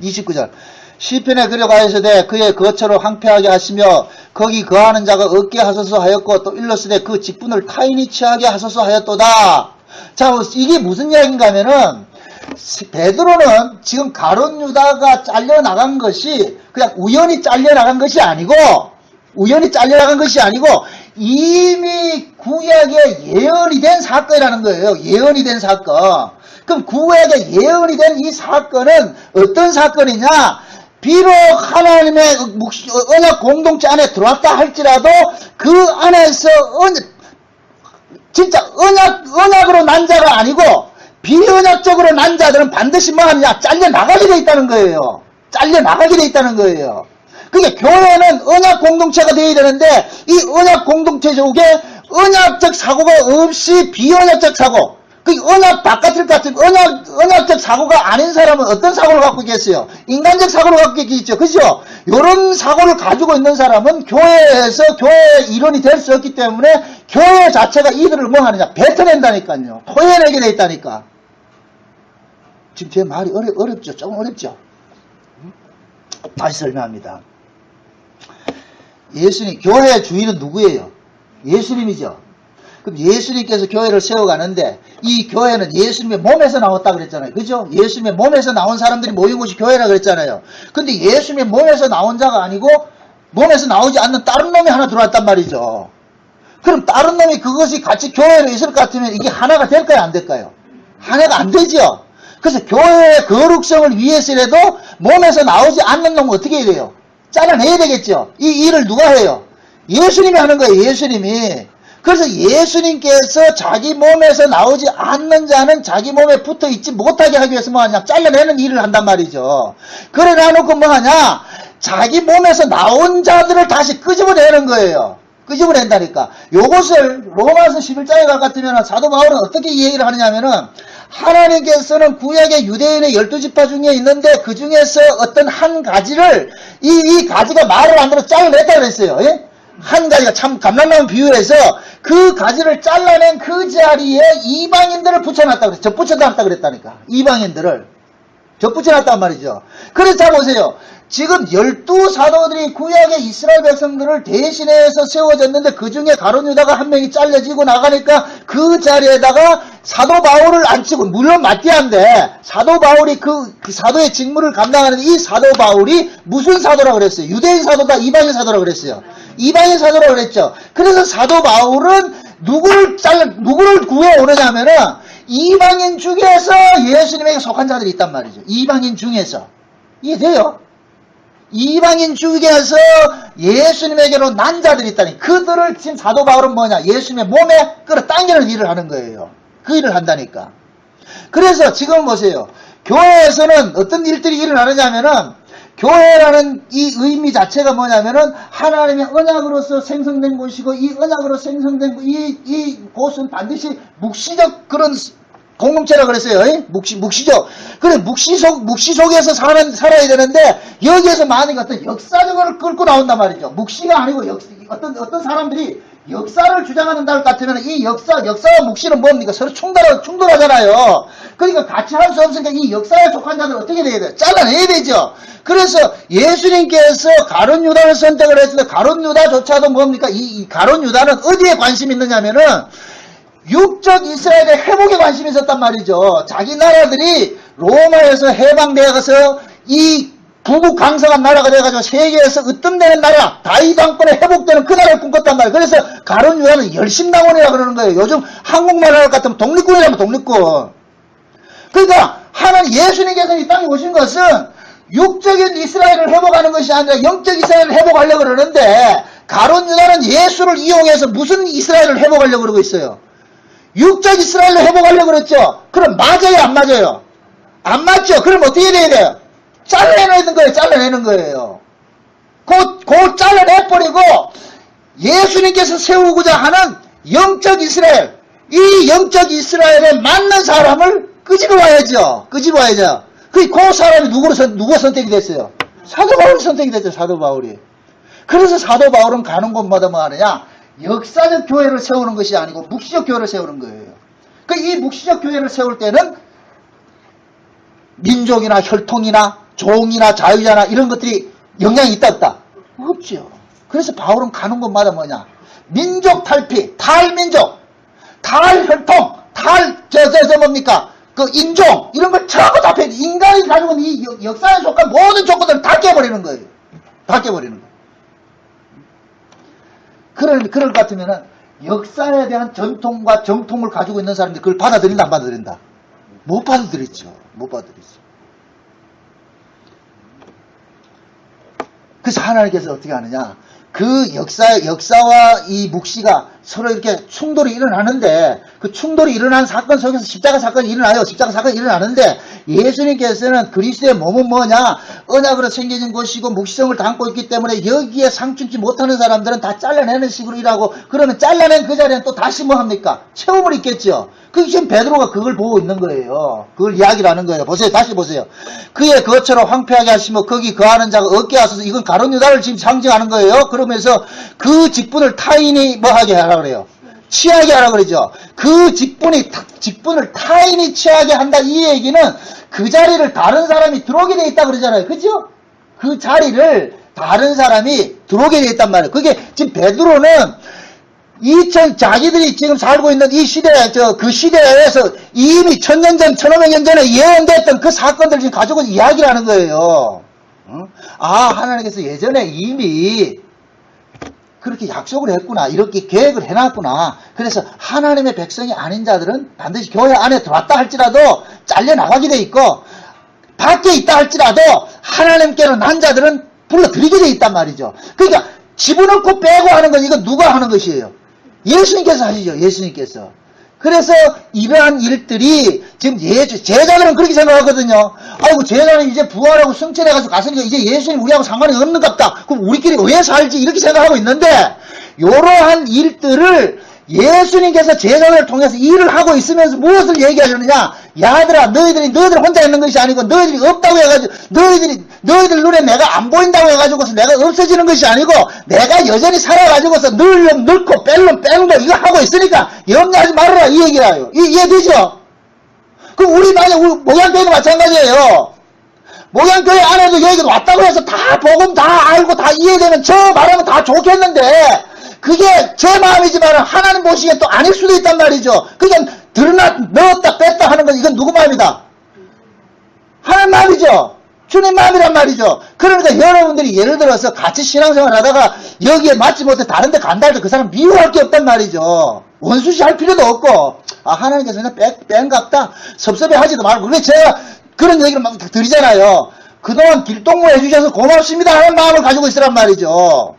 29절. 시편에 그려 가로되 그의 거처로 황폐하게 하시며 거기 거하는 자가 없게 하소서 하였고 또 일렀으되 그 직분을 타인이 취하게 하소서 하였도다. 자, 이게 무슨 이야기인가 하면은 베드로는 지금 가룟 유다가 잘려나간 것이 그냥 우연히 잘려나간 것이 아니고 이미 구약에 예언이 된 사건이라는 거예요. 예언이 된 사건. 그럼 구약에 예언이 된 이 사건은 어떤 사건이냐? 비록 하나님의 언약 공동체 안에 들어왔다 할지라도 그 안에서 진짜 언약으로 난 자가 아니고 비언약적으로 난 자들은 반드시 뭐 하느냐? 잘려나가게 돼 있다는 거예요. 잘려나가게 돼 있다는 거예요. 그러니까 교회는 언약 공동체가 되어야 되는데 이 언약 공동체 속에 언약적 사고가 없이 비언약적 사고, 그 언약 바깥을 같은 언약적 사고가 아닌 사람은 어떤 사고를 갖고 있겠어요? 인간적 사고를 갖고 있겠죠. 그죠? 이런 사고를 가지고 있는 사람은 교회에서 교회의 일원이 될 수 없기 때문에 교회 자체가 이들을 뭐 하느냐? 뱉어낸다니까요. 토해내게 돼 있다니까. 지금 제 말이 어렵죠? 조금 어렵죠? 다시 설명합니다. 예수님, 교회의 주인은 누구예요? 예수님이죠. 그럼 예수님께서 교회를 세워가는데 이 교회는 예수님의 몸에서 나왔다 그랬잖아요. 그죠? 예수님의 몸에서 나온 사람들이 모인 곳이 교회라 그랬잖아요. 근데 예수님의 몸에서 나온 자가 아니고 몸에서 나오지 않는 다른 놈이 하나 들어왔단 말이죠. 그럼 다른 놈이 그것이 같이 교회로 있을 것 같으면 이게 하나가 될까요? 안 될까요? 하나가 안 되죠. 그래서 교회의 거룩성을 위해서라도 몸에서 나오지 않는 놈은 어떻게 해야 돼요? 잘라내야 되겠죠. 이 일을 누가 해요? 예수님이 하는 거예요. 예수님이. 그래서 예수님께서 자기 몸에서 나오지 않는 자는 자기 몸에 붙어 있지 못하게 하기 위해서 뭐하냐? 잘라내는 일을 한단 말이죠. 그래 놔놓고 뭐하냐? 자기 몸에서 나온 자들을 다시 끄집어내는 거예요. 끄집어낸다니까. 요것을 로마서 11장에 갈 것 같으면 사도 바울은 어떻게 이해를 하느냐면은 하나님께서는 구약의 유대인의 12지파 중에 있는데 그 중에서 어떤 한 가지를 이 가지가 말을 안 들어 잘라냈다 그랬어요. 예? 한 가지가 참 감람나무 비유해서 그 가지를 잘라낸 그 자리에 이방인들을 붙여놨다 그랬어요. 접붙여놨다 그랬다니까. 이방인들을 접붙여놨단 말이죠. 그래서 자 보세요. 지금 12사도들이 구약의 이스라엘 백성들을 대신해서 세워졌는데 그 중에 가룟 유다가 한 명이 잘려지고 나가니까 그 자리에다가 사도 바울을 앉히고, 물론 마띠아인데 사도 바울이 그 사도의 직무를 감당하는 이 사도 바울이 무슨 사도라고 그랬어요? 유대인 사도다, 이방인 사도라고 그랬어요. 이방인 사도라고 그랬죠. 그래서 사도 바울은 누구를 구해 오느냐면은 이방인 중에서 예수님에게 속한 자들이 있단 말이죠. 이방인 중에서. 이해돼요? 이방인 중에서 예수님에게로 난 자들이 있다니, 그들을 지금 사도 바울은 뭐냐? 예수님의 몸에 끌어당기는 일을 하는 거예요. 그 일을 한다니까. 그래서 지금 보세요. 교회에서는 어떤 일들이 일어나느냐면은, 교회라는 이 의미 자체가 뭐냐면은 하나님의 언약으로서 생성된 곳이고, 이 언약으로 생성된 이 곳은 반드시 묵시적 그런 공동체라 그랬어요. 묵시적. 그래, 묵시 속에서 살아야 되는데, 여기에서 만약에 어떤 역사적으로 끌고 나온단 말이죠. 묵시가 아니고 어떤 사람들이 역사를 주장하는 날 같으면 이 역사와 묵시는 뭡니까? 서로 충돌하잖아요. 그러니까 같이 할 수 없으니까 이 역사에 속한 자들 어떻게 돼야 돼요? 잘라내야 되죠. 그래서 예수님께서 가룟 유다를 선택을 했을 때 가룟 유다조차도 뭡니까? 이 가룟 유다는 어디에 관심이 있느냐면은 육적 이스라엘의 회복에 관심이 있었단 말이죠. 자기 나라들이 로마에서 해방되어서 이 부국 강성한 나라가 돼가지고 세계에서 으뜸되는 나라, 다이당권에 회복되는 그 나라를 꿈꿨단 말이에요. 그래서 가룟 유다는 열심당원이라고 그러는 거예요. 요즘 한국말할 것 같으면 독립군이라면 독립군. 그러니까 하나님 예수님께서 이 땅에 오신 것은 육적인 이스라엘을 회복하는 것이 아니라 영적 이스라엘을 회복하려고 그러는데 가룟 유다는 예수를 이용해서 무슨 이스라엘을 회복하려고 그러고 있어요? 육적 이스라엘을 회복하려고 그랬죠. 그럼 맞아요, 안 맞아요? 안 맞죠? 그럼 어떻게 돼야 돼요? 잘라내는 거예요, 잘라내는 거예요. 곧 잘라내버리고 예수님께서 세우고자 하는 영적 이스라엘, 이 영적 이스라엘에 맞는 사람을 끄집어 와야죠. 끄집어 와야죠. 그 사람이 누가 선택이 됐어요? 사도 바울이 선택이 됐죠, 사도 바울이. 그래서 사도 바울은 가는 곳마다 뭐 하느냐? 역사적 교회를 세우는 것이 아니고 묵시적 교회를 세우는 거예요. 이 묵시적 교회를 세울 때는 민족이나 혈통이나 종이나 자유자나 이런 것들이 영향이 있다 없다? 없죠. 그래서 바울은 가는 곳마다 뭐냐? 민족 탈피, 탈민족, 탈혈통, 뭡니까? 그 인종, 이런 걸 전부 다 폐기, 인간이 가지고 있는 이 역사에 속한 모든 조건들을 다 깨버리는 거예요. 다 깨버리는 거예요. 그럴 것 같으면은 역사에 대한 전통과 정통을 가지고 있는 사람들이 그걸 받아들인다, 안 받아들인다? 못 받아들이죠. 못 받아들이죠. 그래서 하나님께서 어떻게 하느냐? 그 역사와 이 묵시가 서로 이렇게 충돌이 일어나는데, 그 충돌이 일어난 사건 속에서 십자가 사건이 일어나요. 십자가 사건이 일어나는데, 예수님께서는 그리스도의 몸은 뭐냐? 언약으로 생겨진 것이고 묵시성을 담고 있기 때문에 여기에 상충치 못하는 사람들은 다 잘라내는 식으로 일하고, 그러면 잘라낸 그 자리에는 또 다시 뭐 합니까? 체험을 있겠죠. 그게 지금 베드로가 그걸 보고 있는 거예요. 그걸 이야기를 하는 거예요. 보세요. 다시 보세요. 그의 거처로 황폐하게 하시며 거기 거하는 자가 얻게 하소서. 이건 가룟 유다를 지금 상징하는 거예요. 그러면서 그 직분을 타인이 뭐 하게 하라 그래요? 취하게 하라 그러죠. 그 직분을 타인이 취하게 한다. 이 얘기는 그 자리를 다른 사람이 들어오게 돼 있다 그러잖아요. 그죠? 그 자리를 다른 사람이 들어오게 돼 있단 말이에요. 그게 지금 베드로는 자기들이 지금 살고 있는 이 시대, 그 시대에서 이미 1000년 전, 1500년 전에 예언됐던 그 사건들을 지금 가지고 이야기를 하는 거예요. 하나님께서 예전에 이미 그렇게 약속을 했구나. 이렇게 계획을 해놨구나. 그래서 하나님의 백성이 아닌 자들은 반드시 교회 안에 들어왔다 할지라도 잘려나가게 돼 있고, 밖에 있다 할지라도 하나님께로 난 자들은 불러들이게 돼 있단 말이죠. 그러니까 집어넣고 빼고 하는 건 이건 누가 하는 것이에요? 예수님께서 하시죠. 예수님께서. 그래서 이러한 일들이 지금 제자들은 그렇게 생각하거든요. 아이고 제자는 이제 부활하고 승천해가지고 갔으니까 이제 예수님 우리하고 상관이 없는갑다. 그럼 우리끼리 왜 살지? 이렇게 생각하고 있는데, 이러한 일들을 예수님께서 제자들을 통해서 일을 하고 있으면서 무엇을 얘기하셨느냐? 야들아, 너희들 혼자 있는 것이 아니고 너희들이 없다고 해가지고 너희들 눈에 내가 안 보인다고 해가지고서 내가 없어지는 것이 아니고 내가 여전히 살아가지고서 늙고 뺄놈 이거 하고 있으니까 염려하지 말아라, 이 얘기라요. 이해되죠? 그럼 우리 목양교회도 마찬가지예요. 목양교회 안에도 여기도 왔다고 해서 다 복음 다 알고 다 이해되면 저 말하면 다 좋겠는데, 그게 제 마음이지만 하나님 보시기에 또 아닐 수도 있단 말이죠. 그냥 넣었다 뺐다 하는 건 이건 누구 마음이다? 하나님 마음이죠. 주님 마음이란 말이죠. 그러니까 여러분들이 예를 들어서 같이 신앙생활 하다가 여기에 맞지 못해 다른 데 간다 할 때 그 사람 미워할 게 없단 말이죠. 원수시 할 필요도 없고, 하나님께서 그냥 뺀갑다 섭섭해 하지도 말고. 그래 제가 그런 얘기를 막 드리잖아요. 그동안 길동무 해주셔서 고맙습니다 하는 마음을 가지고 있으란 말이죠.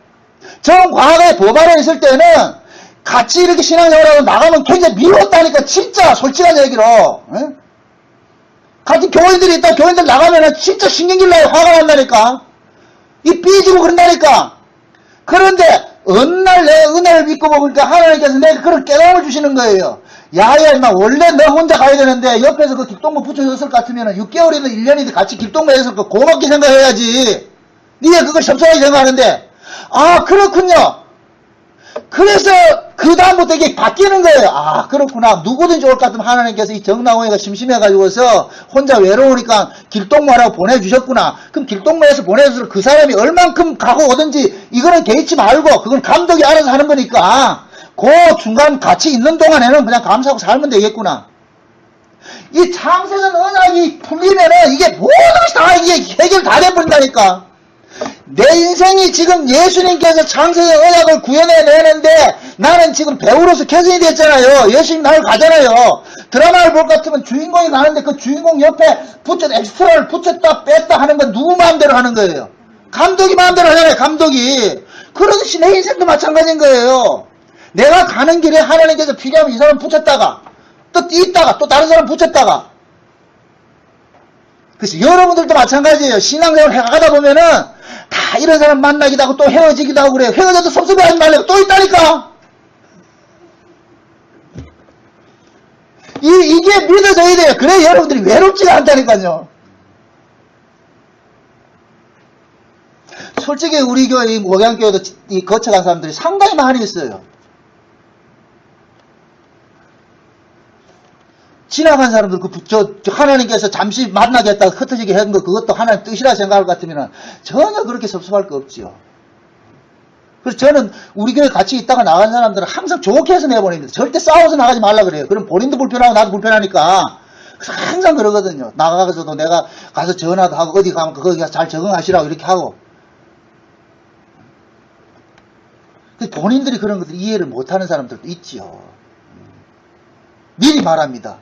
전 과거에 법안에 있을 때는 같이 이렇게 신앙생활하고 나가면 굉장히 미웠다니까. 진짜 솔직한 얘기로. 같은 교인들이 있다 교인들 나가면은 진짜 신경질 나요. 화가 난다니까. 이 삐지고 그런다니까. 그런데 어느 날 내 은혜를 믿고 보니까 하나님께서 내가 그런 깨달음을 주시는 거예요. 야야 임마, 원래 너 혼자 가야 되는데 옆에서 그 길동무 붙여줬을 것 같으면 6개월이든 1년이든 같이 길동무 했을 거 고맙게 생각해야지. 니가 그걸 섭섭하게 생각하는데. 그렇군요. 그래서 그 다음부터 이게 바뀌는 거예요. 그렇구나. 누구든지 올 것 같으면 하나님께서 이 정나홍이가 심심해가지고서 혼자 외로우니까 길동무하라고 보내주셨구나. 그럼 길동무에서 보내줘서 그 사람이 얼만큼 가고 오든지 이거는 개의치 말고 그건 감독이 알아서 하는 거니까 그 중간 같이 있는 동안에는 그냥 감사하고 살면 되겠구나. 이 창세전 언약이 풀리면은 이게 모든 것이 다 이게 해결 다 돼버린다니까. 내 인생이 지금 예수님께서 창세의 언약을 구현해내는데 나는 지금 배우로서 개선이 됐잖아요. 예수님 나를 가잖아요. 드라마를 볼 것 같으면 주인공이 가는데 그 주인공 옆에 엑스트라를 붙였다 뺐다 하는 건 누구 마음대로 하는 거예요. 감독이 마음대로 하잖아요. 감독이. 그러듯이 내 인생도 마찬가지인 거예요. 내가 가는 길에 하나님께서 필요하면 이 사람 붙였다가 또 있다가 또 다른 사람 붙였다가. 그래서 여러분들도 마찬가지예요. 신앙생활 해가다 보면은 다 이런 사람 만나기도 하고 또 헤어지기도 하고 그래요. 헤어져도 섭섭해하지 말래요. 또 있다니까. 이게 믿어져야 돼요. 그래 여러분들이 외롭지가 않다니까요. 솔직히 우리 교회 목양교회도 이 거쳐간 사람들이 상당히 많이 있어요. 지나간 사람들 하나님께서 잠시 만나겠다고 흩어지게 한 거 그것도 하나님 뜻이라 생각할 것 같으면 전혀 그렇게 섭섭할 거 없지요. 그래서 저는 우리 교회 같이 있다가 나간 사람들은 항상 좋게 해서 내보냅니다. 절대 싸워서 나가지 말라 그래요. 그럼 본인도 불편하고 나도 불편하니까. 그래서 항상 그러거든요. 나가서도 내가 가서 전화도 하고 어디 가면 거기 가서 잘 적응하시라고 이렇게 하고. 본인들이 그런 것들 이해를 못하는 사람들도 있지요. 미리 말합니다.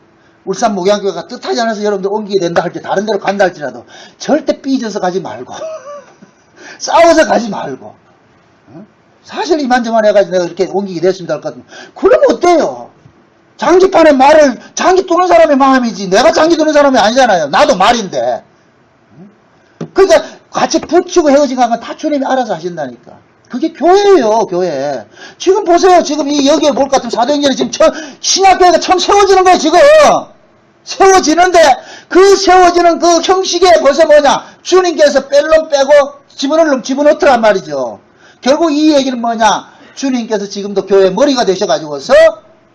울산 목양교회가 뜻하지 않아서 여러분들 옮기게 된다 할 때 다른 데로 간다 할지라도 절대 삐져서 가지 말고 싸워서 가지 말고 사실 이만저만 해가지고 내가 이렇게 옮기게 됐습니다 할 것 같으면 그러면 어때요? 장기판에 말을 장기 두는 사람의 마음이지 내가 장기 두는 사람이 아니잖아요. 나도 말인데. 그러니까 같이 붙이고 헤어진 건 다 주님이 알아서 하신다니까. 그게 교회예요, 교회. 지금 보세요. 지금 여기에 볼 것 같으면 사도행전에 지금 신약교회가 처음 세워지는 거예요, 지금. 세워지는데, 그 세워지는 그 형식에 벌써 뭐냐. 주님께서 뺄놈 빼고 집어넣을 놈 집어넣더란 말이죠. 결국 이 얘기는 뭐냐. 주님께서 지금도 교회 머리가 되셔가지고서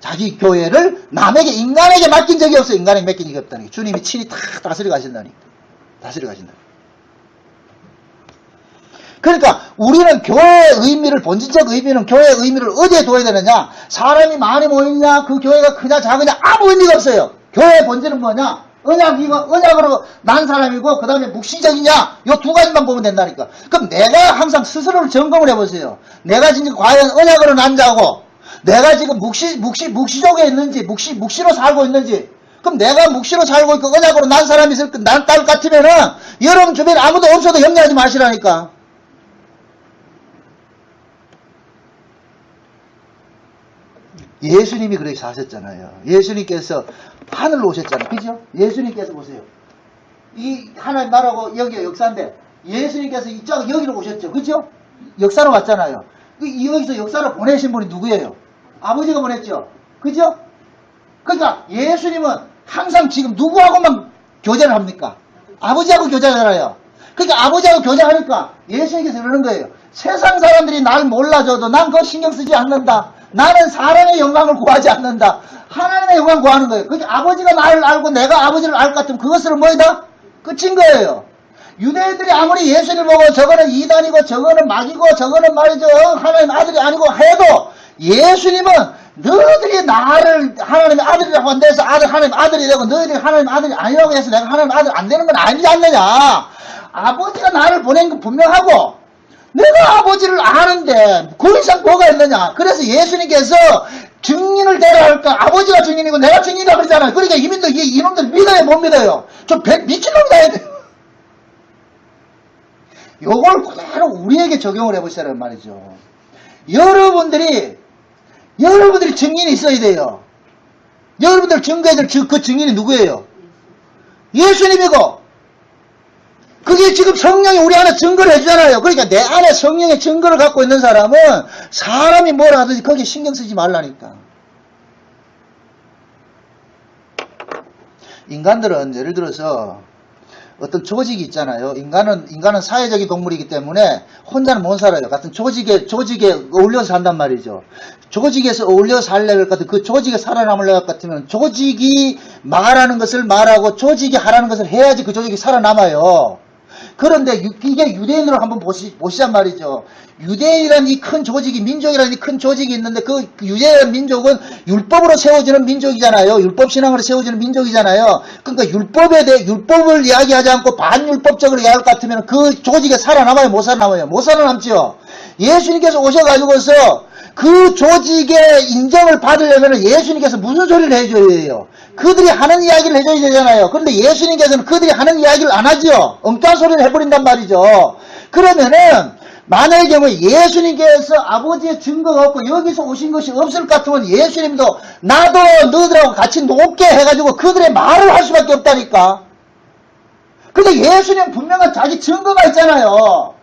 자기 교회를 남에게, 인간에게 맡긴 적이 없어요. 인간에게 맡긴 적이 없다니. 주님이 친히 다 다스려 가신다니까. 다스려 가신다. 그러니까 우리는 교회의 의미를 본질적 의미는 교회의 의미를 어디에 둬야 되느냐. 사람이 많이 모이냐 그 교회가 크냐 작으냐 아무 의미가 없어요. 교회의 본질은 뭐냐. 언약으로 난 사람이고 그 다음에 묵시적이냐 요 두 가지만 보면 된다니까. 그럼 내가 항상 스스로를 점검을 해보세요. 내가 지금 과연 언약으로 난 자고 내가 지금 묵시족에 있는지 묵시로 살고 있는지. 그럼 내가 묵시로 살고 있고 언약으로 난 사람이 있을 난 딸 같으면은 여러분 주변에 아무도 없어도 염려하지 마시라니까. 예수님이 그렇게 사셨잖아요. 예수님께서 하늘로 오셨잖아요. 그죠? 예수님께서 보세요. 이 하나님 나라고 여기가 역사인데 예수님께서 이쪽 여기로 오셨죠. 그죠? 역사로 왔잖아요. 여기서 역사를 보내신 분이 누구예요? 아버지가 보냈죠. 그죠? 그러니까 예수님은 항상 지금 누구하고만 교제를 합니까? 아버지하고 교제하잖아요. 그러니까 아버지하고 교제하니까 예수님께서 그러는 거예요. 세상 사람들이 날 몰라줘도 난 그거 신경 쓰지 않는다. 나는 사람의 영광을 구하지 않는다. 하나님의 영광을 구하는 거예요. 그러니까 아버지가 나를 알고 내가 아버지를 알 것 같으면 그것은 뭐이다? 끝인 거예요. 유대인들이 아무리 예수를 보고 저거는 이단이고 저거는 마귀고 저거는 말이죠. 하나님 아들이 아니고 해도 예수님은 너희들이 나를 하나님의 아들이라고 한데서 하나님 아들이 되고 너희들이 하나님 아들이 아니라고 해서 내가 하나님 아들 안 되는 건 아니지 않느냐. 아버지가 나를 보낸 건 분명하고 내가 아버지를 아는데 그 이상 뭐가 있느냐. 그래서 예수님께서 증인을 대라 할까. 아버지가 증인이고 내가 증인이라고 그러잖아요. 그러니까 이놈들 믿어요 못 믿어요? 좀 미친놈이다 해야 돼요. 요걸 그대로 우리에게 적용을 해보시라는 말이죠. 여러분들이 증인이 있어야 돼요. 여러분들 증거해야 될 그 증인이 누구예요? 예수님이고 그게 지금 성령이 우리 안에 증거를 해주잖아요. 그러니까 내 안에 성령의 증거를 갖고 있는 사람은 사람이 뭘 하든지 거기에 신경 쓰지 말라니까. 인간들은 예를 들어서 어떤 조직이 있잖아요. 인간은 사회적인 동물이기 때문에 혼자는 못 살아요. 같은 조직에 어울려서 산단 말이죠. 조직에서 어울려 살려고 같은 그 조직에 살아남으려고 같으면 조직이 말하는 것을 말하고 조직이 하라는 것을 해야지 그 조직이 살아남아요. 그런데 이게 유대인으로 한번 보시란 말이죠. 유대인이라는 이 큰 조직이, 민족이라는 이 큰 조직이 있는데 그 유대인 민족은 율법으로 세워지는 민족이잖아요. 율법신앙으로 세워지는 민족이잖아요. 그러니까 율법을 이야기하지 않고 반율법적으로 이야기할 것 같으면 그 조직에 살아남아요? 못 살아남아요? 못 살아남죠. 예수님께서 오셔가지고서 그 조직의 인정을 받으려면 예수님께서 무슨 소리를 해줘야 해요? 그들이 하는 이야기를 해줘야 되잖아요. 그런데 예수님께서는 그들이 하는 이야기를 안 하죠. 엉뚱한 소리를 해버린단 말이죠. 그러면은 만약의 경우에 예수님께서 아버지의 증거가 없고 여기서 오신 것이 없을 것 같으면 예수님도 나도 너희들하고 같이 높게 해가지고 그들의 말을 할 수밖에 없다니까. 근데 예수님은 분명한 자기 증거가 있잖아요.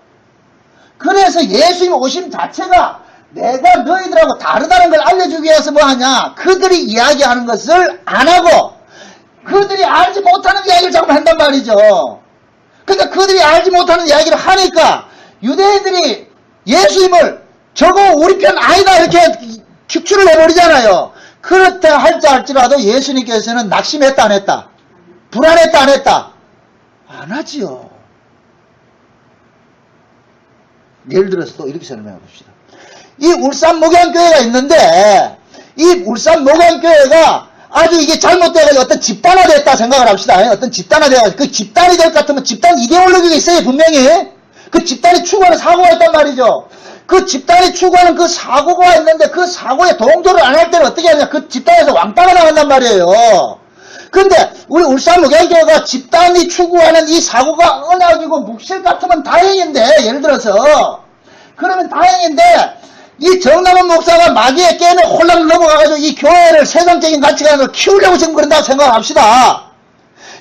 그래서 예수님 오심 자체가 내가 너희들하고 다르다는 걸 알려주기 위해서 뭐하냐, 그들이 이야기하는 것을 안 하고 그들이 알지 못하는 이야기를 자꾸 한단 말이죠. 그러니까 그들이 알지 못하는 이야기를 하니까 유대인들이 예수님을 저거 우리 편 아니다 이렇게 축출을 해버리잖아요. 그렇다 할지라도 예수님께서는 낙심했다 안 했다? 불안했다 안 했다? 안 하지요. 예를 들어서 또 이렇게 설명해 봅시다. 이 울산 목양교회가 있는데 이 울산 목양교회가 아주 이게 잘못돼가지고 어떤 집단화됐다 생각을 합시다. 어떤 집단화돼가지고 그 집단이 될 것 같으면 집단 이데올로기가 있어요. 분명히 그 집단이 추구하는 사고가 있단 말이죠. 그 집단이 추구하는 그 사고가 있는데 그 사고에 동조를 안 할 때는 어떻게 하냐, 그 집단에서 왕따가 나간단 말이에요. 근데 우리 울산 목양교회가 집단이 추구하는 이 사고가 언약이고 묵실 같으면 다행인데, 예를 들어서 그러면 다행인데 이 정남원 목사가 마귀의 게임에 혼란을 넘어가가지고 이 교회를 세상적인 가치관을 키우려고 지금 그런다고 생각합시다.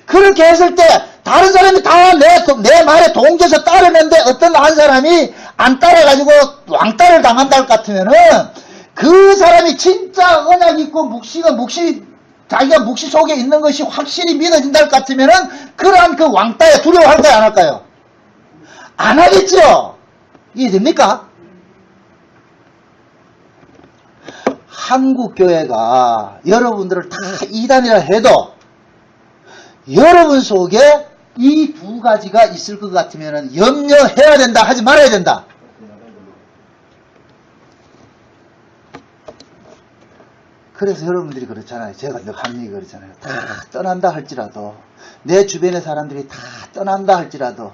그렇게 했을 때 다른 사람이 다 내 말에 동조해서 따르는데 어떤 한 사람이 안 따라가지고 왕따를 당한다 할 것 같으면은 그 사람이 진짜 언약 있고 자기가 묵시 속에 있는 것이 확실히 믿어진다 할 것 같으면은 그러한 그 왕따에 두려워할까요 안 할까요? 안 하겠죠. 이해됩니까? 한국교회가 여러분들을 다 이단이라 해도 여러분 속에 이 두 가지가 있을 것 같으면 염려해야 된다, 하지 말아야 된다. 그래서 여러분들이 그렇잖아요. 제가 늘 하는 얘기 그렇잖아요. 다 떠난다 할지라도, 내 주변의 사람들이 다 떠난다 할지라도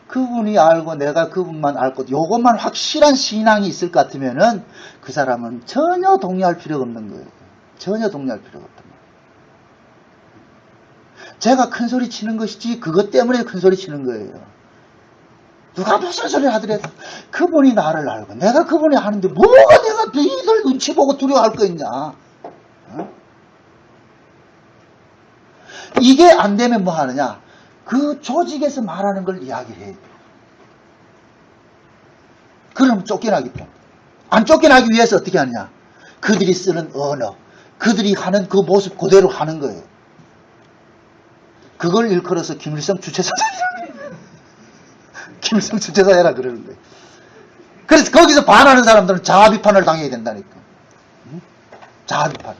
그분이 알고 내가 그분만 알고 요것만 확실한 신앙이 있을 것 같으면은 그 사람은 전혀 동의할 필요가 없는 거예요. 전혀 동의할 필요가 없단 말이에요. 제가 큰 소리 치는 것이지 그것 때문에 큰 소리 치는 거예요. 누가 무슨 소리를 하더라도 그분이 나를 알고 내가 그분이 하는데 뭐가 내가 너희들 눈치 보고 두려워할 거 있냐. 어? 이게 안 되면 뭐 하느냐, 그 조직에서 말하는 걸 이야기를 해야 돼. 그럼 쫓겨나겠죠. 안 쫓겨나기 위해서 어떻게 하느냐, 그들이 쓰는 언어, 그들이 하는 그 모습 그대로 하는 거예요. 그걸 일컬어서 김일성 주체사다. 김일성 주체사해라 그러는 거예요. 그래서 거기서 반하는 사람들은 자아비판을 당해야 된다니까. 응? 자아비판.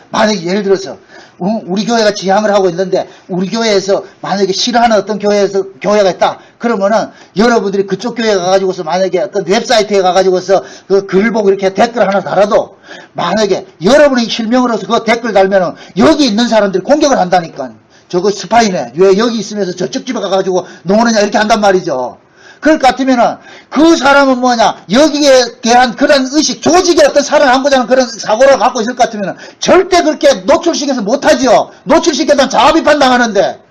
만약에 예를 들어서 우리 교회가 지향을 하고 있는데 우리 교회에서 만약에 싫어하는 어떤 교회가 있다. 그러면은 여러분들이 그쪽 교회에 가가지고서 만약에 어떤 웹사이트에 가가지고서 그 글을 보고 이렇게 댓글 하나 달아도 만약에 여러분이 실명으로서 그 댓글 달면은 여기 있는 사람들이 공격을 한다니까. 저거 스파이네. 왜 여기 있으면서 저쪽 집에 가가지고 노느냐 이렇게 한단 말이죠. 그럴 것 같으면은 그 사람은 뭐냐, 여기에 대한 그런 의식, 조직에 어떤 살아남고자 하는 그런 사고를 갖고 있을 것 같으면은 절대 그렇게 노출시켜서 못하지요. 노출시켜서 자아비판 당하는데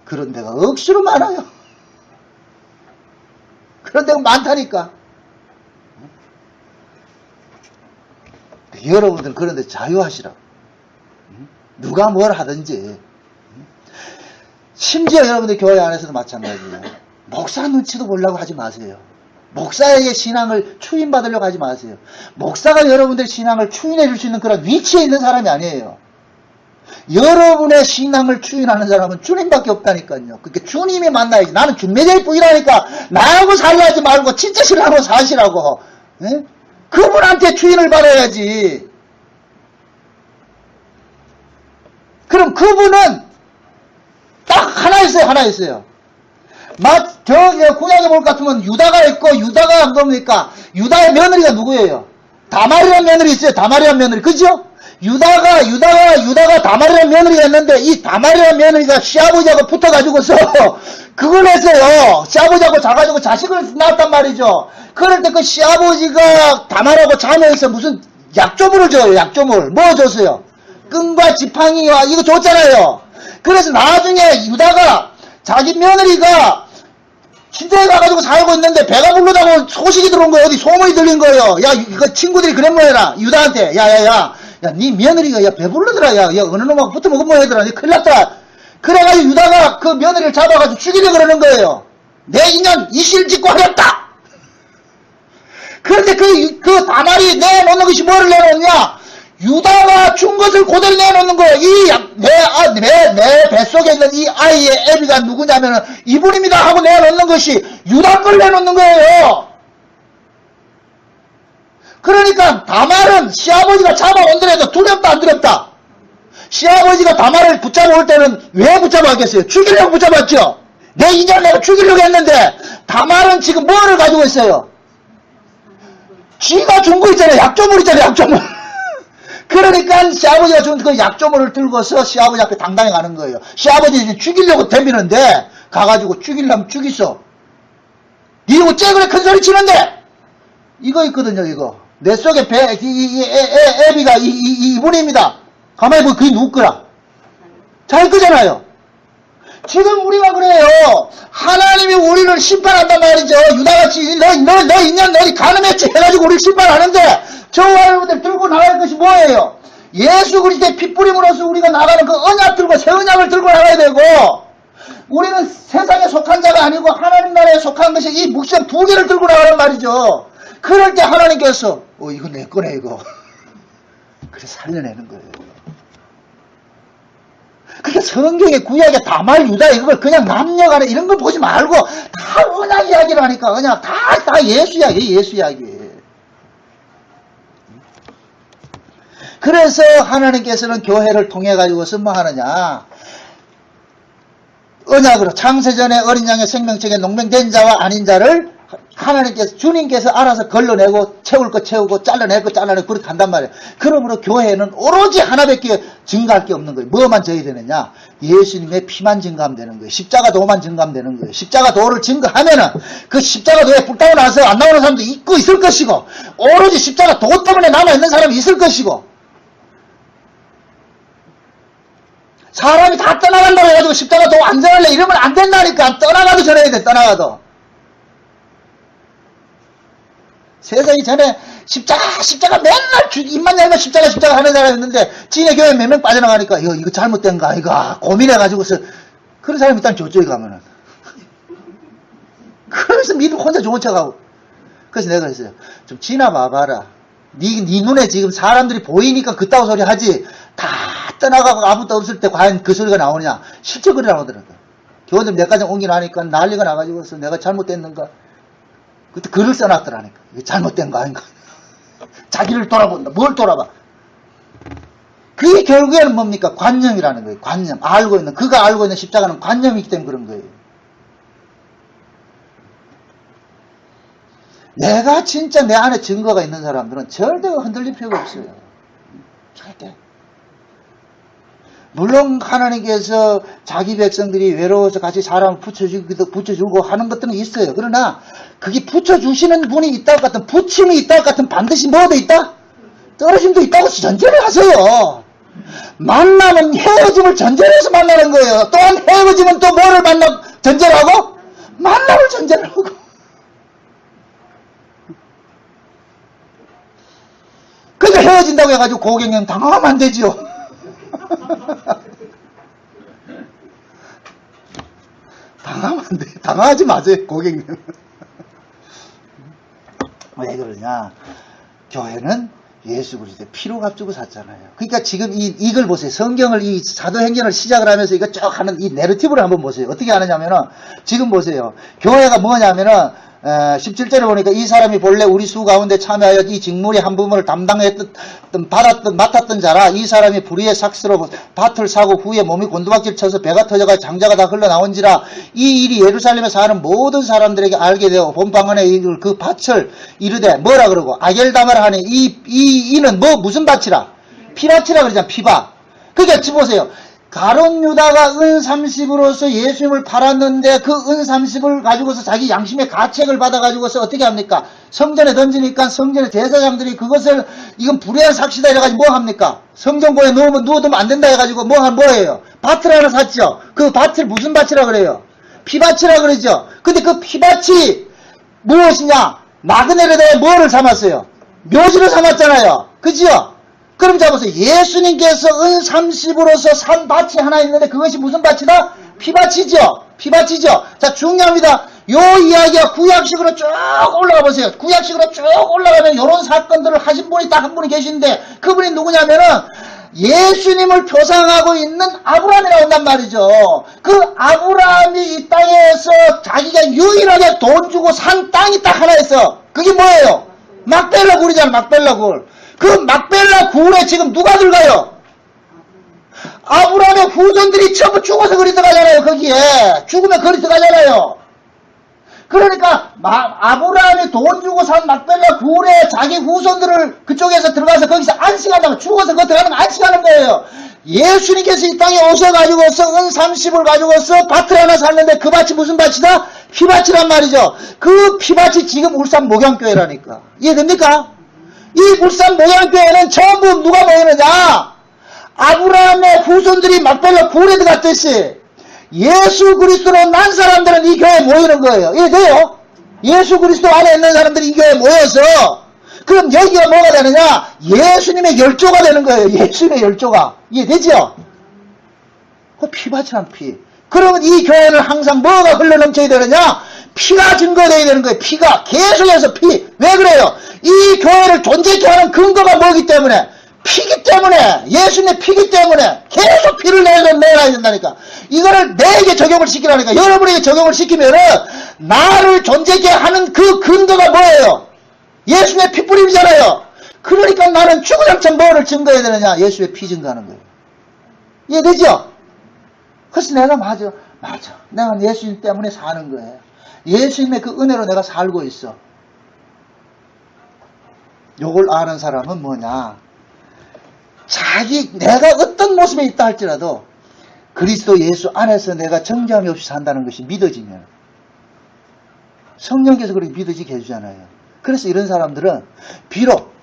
그런 데가 억수로 많아요. 그런 데가 많다니까. 여러분들 그런 데 자유하시라. 누가 뭘 하든지. 심지어 여러분들 교회 안에서도 마찬가지예요. 목사 눈치도 보려고 하지 마세요. 목사에게 신앙을 추인받으려고 하지 마세요. 목사가 여러분들의 신앙을 추인해 줄 수 있는 그런 위치에 있는 사람이 아니에요. 여러분의 신앙을 추인하는 사람은 주님밖에 없다니까요. 그러니까 주님이 만나야지. 나는 준매제일 뿐이라니까 나하고 살려 하지 말고 진짜 신앙으로 사시라고. 에? 그분한테 추인을 받아야지. 그럼 그분은 딱 하나 있어요. 하나 있어요. 저기 구약에 볼 것 같으면 유다가 있고, 유다가 뭡니까? 유다의 며느리가 누구예요? 다말이라는 며느리 있어요. 다말이라는 며느리. 그죠? 유다가 다말이라는 며느리가 있는데, 이 다말이라는 며느리가 시아버지하고 붙어가지고서, 그걸 했어요. 시아버지하고 자가지고 자식을 낳았단 말이죠. 그럴 때 그 시아버지가 다말하고 자면서 무슨 약조물을 줘요. 약조물. 뭐 줬어요? 끈과 지팡이와 이거 줬잖아요. 그래서 나중에 유다가 자기 며느리가 친정에 가가지고 살고 있는데 배가 부르다고 소식이 들어온 거예요. 어디 소문이 들린 거예요. 야, 이거 친구들이 그런 모양이라 유다한테 야, 니 며느리가 배 부르더라. 야, 어느 놈하고 붙어 먹은 모양이더라. 니 큰일 났다. 그래가지고 유다가 그 며느리를 잡아가지고 죽이려고 그러는 거예요. 내 인연 이실직고 하렸다. 그런데 그 다말이 내놓는 것이 뭐를 내놓냐? 유다가 준 것을 그대로 내놓는 거예요. 내 뱃속에 있는 이 아이의 애비가 누구냐면은 이분입니다 하고 내놓는 것이 유다 걸 내놓는 거예요. 그러니까 다말은 시아버지가 잡아온더라도 두렵다 안 두렵다? 시아버지가 다말을 붙잡아올 때는 왜 붙잡았겠어요? 죽이려고 붙잡았죠? 내 인연을 내가 죽이려고 했는데 다말은 지금 뭐를 가지고 있어요? 쥐가 준 거 있잖아요. 약조물 있잖아요. 약조물. 그러니까 시아버지가 준 그 약조물을 들고서 시아버지 앞에 당당히 가는 거예요. 시아버지 죽이려고 덤비는데 가가지고 죽이려면 죽이소. 니고 쟤그래 큰소리 치는데 이거 있거든요. 이거 내 속에 애비가 이분입니다. 가만히 보면 그게 누구 거라? 자기 거잖아요. 지금 우리가 그래요. 하나님이 우리를 심판한단 말이죠. 유다같이 너 인연 너희 가늠했지 해가지고 우리를 심판하는데 저와 여러분들 들고 나갈 것이 뭐예요? 예수 그리스도의 피 뿌림으로써 우리가 나가는 그 언약 들고 새 언약을 들고 나가야 되고, 우리는 세상에 속한 자가 아니고 하나님 나라에 속한 것이 이 묵시험 두 개를 들고 나가란 말이죠. 그럴 때 하나님께서 이거 내 거네 이거. 그래서 살려내는 거예요. 그러니까 성경에 구약에 다말 유다 이걸 그냥 남녀간에 이런 거 보지 말고 다 언약 이야기를 하니까 언약 다 예수 이야기, 예수 이야기. 그래서 하나님께서는 교회를 통해 가지고서 뭐 하느냐? 언약으로 창세전에 어린 양의 생명책에 농맹된 자와 아닌 자를 하나님께서 주님께서 알아서 걸러내고 채울 거 채우고 잘라낼 거 잘라내고 그렇게 한단 말이에요. 그러므로 교회는 오로지 하나밖에 증가할 게 없는 거예요. 뭐만 져야 되느냐? 예수님의 피만 증가하면 되는 거예요. 십자가 도만 증가하면 되는 거예요. 십자가 도를 증거하면은 그 십자가 도에 불타고 나서 안 나오는 사람도 있고 있을 것이고, 오로지 십자가 도 때문에 남아있는 사람이 있을 것이고, 사람이 다 떠나간다고 해가지고 십자가 도 안 전할래 이러면 안 된다니까. 떠나가도 전해야 돼. 떠나가도. 세상이 전에 십자가 맨날 입만 열면 십자가 하는 사람이 있는데 지네 교회 몇 명 빠져나가니까 이거 잘못된 거 아이가 고민해가지고서 그런 사람이 일단 저쪽에 가면은 그래서 믿음 혼자 좋은 척하고. 그래서 내가 그랬어요. 좀 지나봐봐라. 네 눈에 지금 사람들이 보이니까 그따구 소리 하지 다 떠나가고 아무것도 없을 때 과연 그 소리가 나오느냐. 실제 그리 나오더라고요. 교원들 몇 가지 옮겨나니까 난리가 나가지고서 내가 잘못됐는가. 그때 글을 써놨더라니까. 이게 잘못된 거 아닌가. 자기를 돌아본다. 뭘 돌아봐. 그게 결국에는 뭡니까? 관념이라는 거예요. 관념. 그가 알고 있는 십자가는 관념이기 때문에 그런 거예요. 내가 진짜 내 안에 증거가 있는 사람들은 절대 흔들릴 필요가 없어요. 절대. 물론 하나님께서 자기 백성들이 외로워서 같이 사람을 붙여주고 하는 것들은 있어요. 그러나 그게 붙여주시는 분이 있다고 같은, 붙임이 있다고 같은 반드시 뭐도 있다? 떨어짐도 있다고 전제를 하세요. 만남은 헤어짐을 전제로 해서 만나는 거예요. 또한 헤어짐은 또 뭐를 전제로 하고? 만남을 전제로 하고. 그러니까 헤어진다고 해가지고 고객님 당황하면 안 되지요. 당하면 안 돼. 당하지 마세요, 고객님. 왜 그러냐? 교회는 예수 그리스도의 피로 값주고 샀잖아요. 그러니까 지금 이걸 보세요. 성경을 이 사도행전을 시작을 하면서 이거 쭉 하는 이 내러티브를 한번 보세요. 어떻게 하느냐면은 지금 보세요. 교회가 뭐냐면은 17절에 보니까 이 사람이 본래 우리 수 가운데 참여하여 이 직무의 한 부분을 맡았던 자라. 이 사람이 불의의 삭스로 밭을 사고 후에 몸이 곤두박질 쳐서 배가 터져가 장자가 다 흘러나온지라. 이 일이 예루살렘에 사는 모든 사람들에게 알게 되어 본방언에 그 밭을 이르되 뭐라 그러고 아겔다마라 하니 이는 무슨 밭이라? 피밭이라 그러잖아. 피밭. 그러니까 지금 보세요. 가룟 유다가 은 30으로서 예수님을 팔았는데 그 은 30을 가지고서 자기 양심의 가책을 받아가지고서 어떻게 합니까? 성전에 던지니까 성전의 제사장들이 그것을 이건 불의한 삭시다 이래가지고 뭐 합니까? 성전고에 누워두면 안 된다 해가지고 뭐예요? 밭을 하나 샀죠? 그 밭을 무슨 밭이라 그래요? 피밭이라 그러죠? 근데 그 피밭이 무엇이냐? 나그네를 대해 뭐를 삼았어요? 묘지를 삼았잖아요. 그죠? 그럼 잡아서 예수님께서 은 30으로서 산 밭이 하나 있는데 그것이 무슨 밭이다? 피밭이죠. 피밭이죠. 자, 중요합니다. 요 이야기가 구약식으로 쭉 올라가 보세요. 구약식으로 쭉 올라가면 요런 사건들을 하신 분이 딱 한 분이 계신데 그분이 누구냐면은 예수님을 표상하고 있는 아브라함이라고 한단 말이죠. 그 아브라함이 이 땅에서 자기가 유일하게 돈 주고 산 땅이 딱 하나 있어. 그게 뭐예요? 막벨라 굴이잖아. 막벨라 굴. 그 막벨라 굴에 지금 누가 들어가요? 아브라함의 후손들이 전부 죽어서 그리 들어가잖아요. 거기에 죽으면 그리 들어가잖아요. 그러니까 아브라함이 돈 주고 산 막벨라 굴에 자기 후손들을 그쪽에서 들어가서 거기서 안식한다면 죽어서 그 들어가는 거 안식하는 거예요. 예수님께서 이 땅에 오셔가지고서 은 30을 가지고서 밭을 하나 샀는데 그 밭이 무슨 밭이다? 피밭이란 말이죠. 그 피밭이 지금 울산 목양교회라니까. 이해됩니까? 이 울산 목양교회는 전부 누가 모이느냐? 아브라함의 후손들이 막벨라 굴에 들어갔듯이 예수 그리스도로 난 사람들은 이 교회에 모이는 거예요. 이해돼요? 예수 그리스도 안에 있는 사람들이 이 교회에 모여서 그럼 여기가 뭐가 되느냐? 예수님의 열조가 되는 거예요. 예수님의 열조가. 이해되죠? 피밭이란 피. 그러면 이 교회는 항상 뭐가 흘러넘쳐야 되느냐? 피가 증거되어야 되는 거예요. 피가 계속해서 피. 왜 그래요? 이 교회를 존재케 하는 근거가 뭐기 때문에? 피기 때문에, 예수님의 피기 때문에 계속 피를 내놔야 된다니까. 이거를 내게 적용을 시키라니까. 여러분에게 적용을 시키면은 나를 존재케 하는 그 근거가 뭐예요? 예수님의 피뿌림이잖아요. 그러니까 나는 주구장창 뭐를 증거해야 되느냐? 예수의 피 증거하는 거예요. 이해되죠? 그래서 내가 맞아. 내가 예수님 때문에 사는 거예요. 예수님의 그 은혜로 내가 살고 있어. 요걸 아는 사람은 뭐냐? 내가 어떤 모습에 있다 할지라도 그리스도 예수 안에서 내가 정죄함이 없이 산다는 것이 믿어지면 성령께서 그렇게 믿어지게 해주잖아요. 그래서 이런 사람들은 비록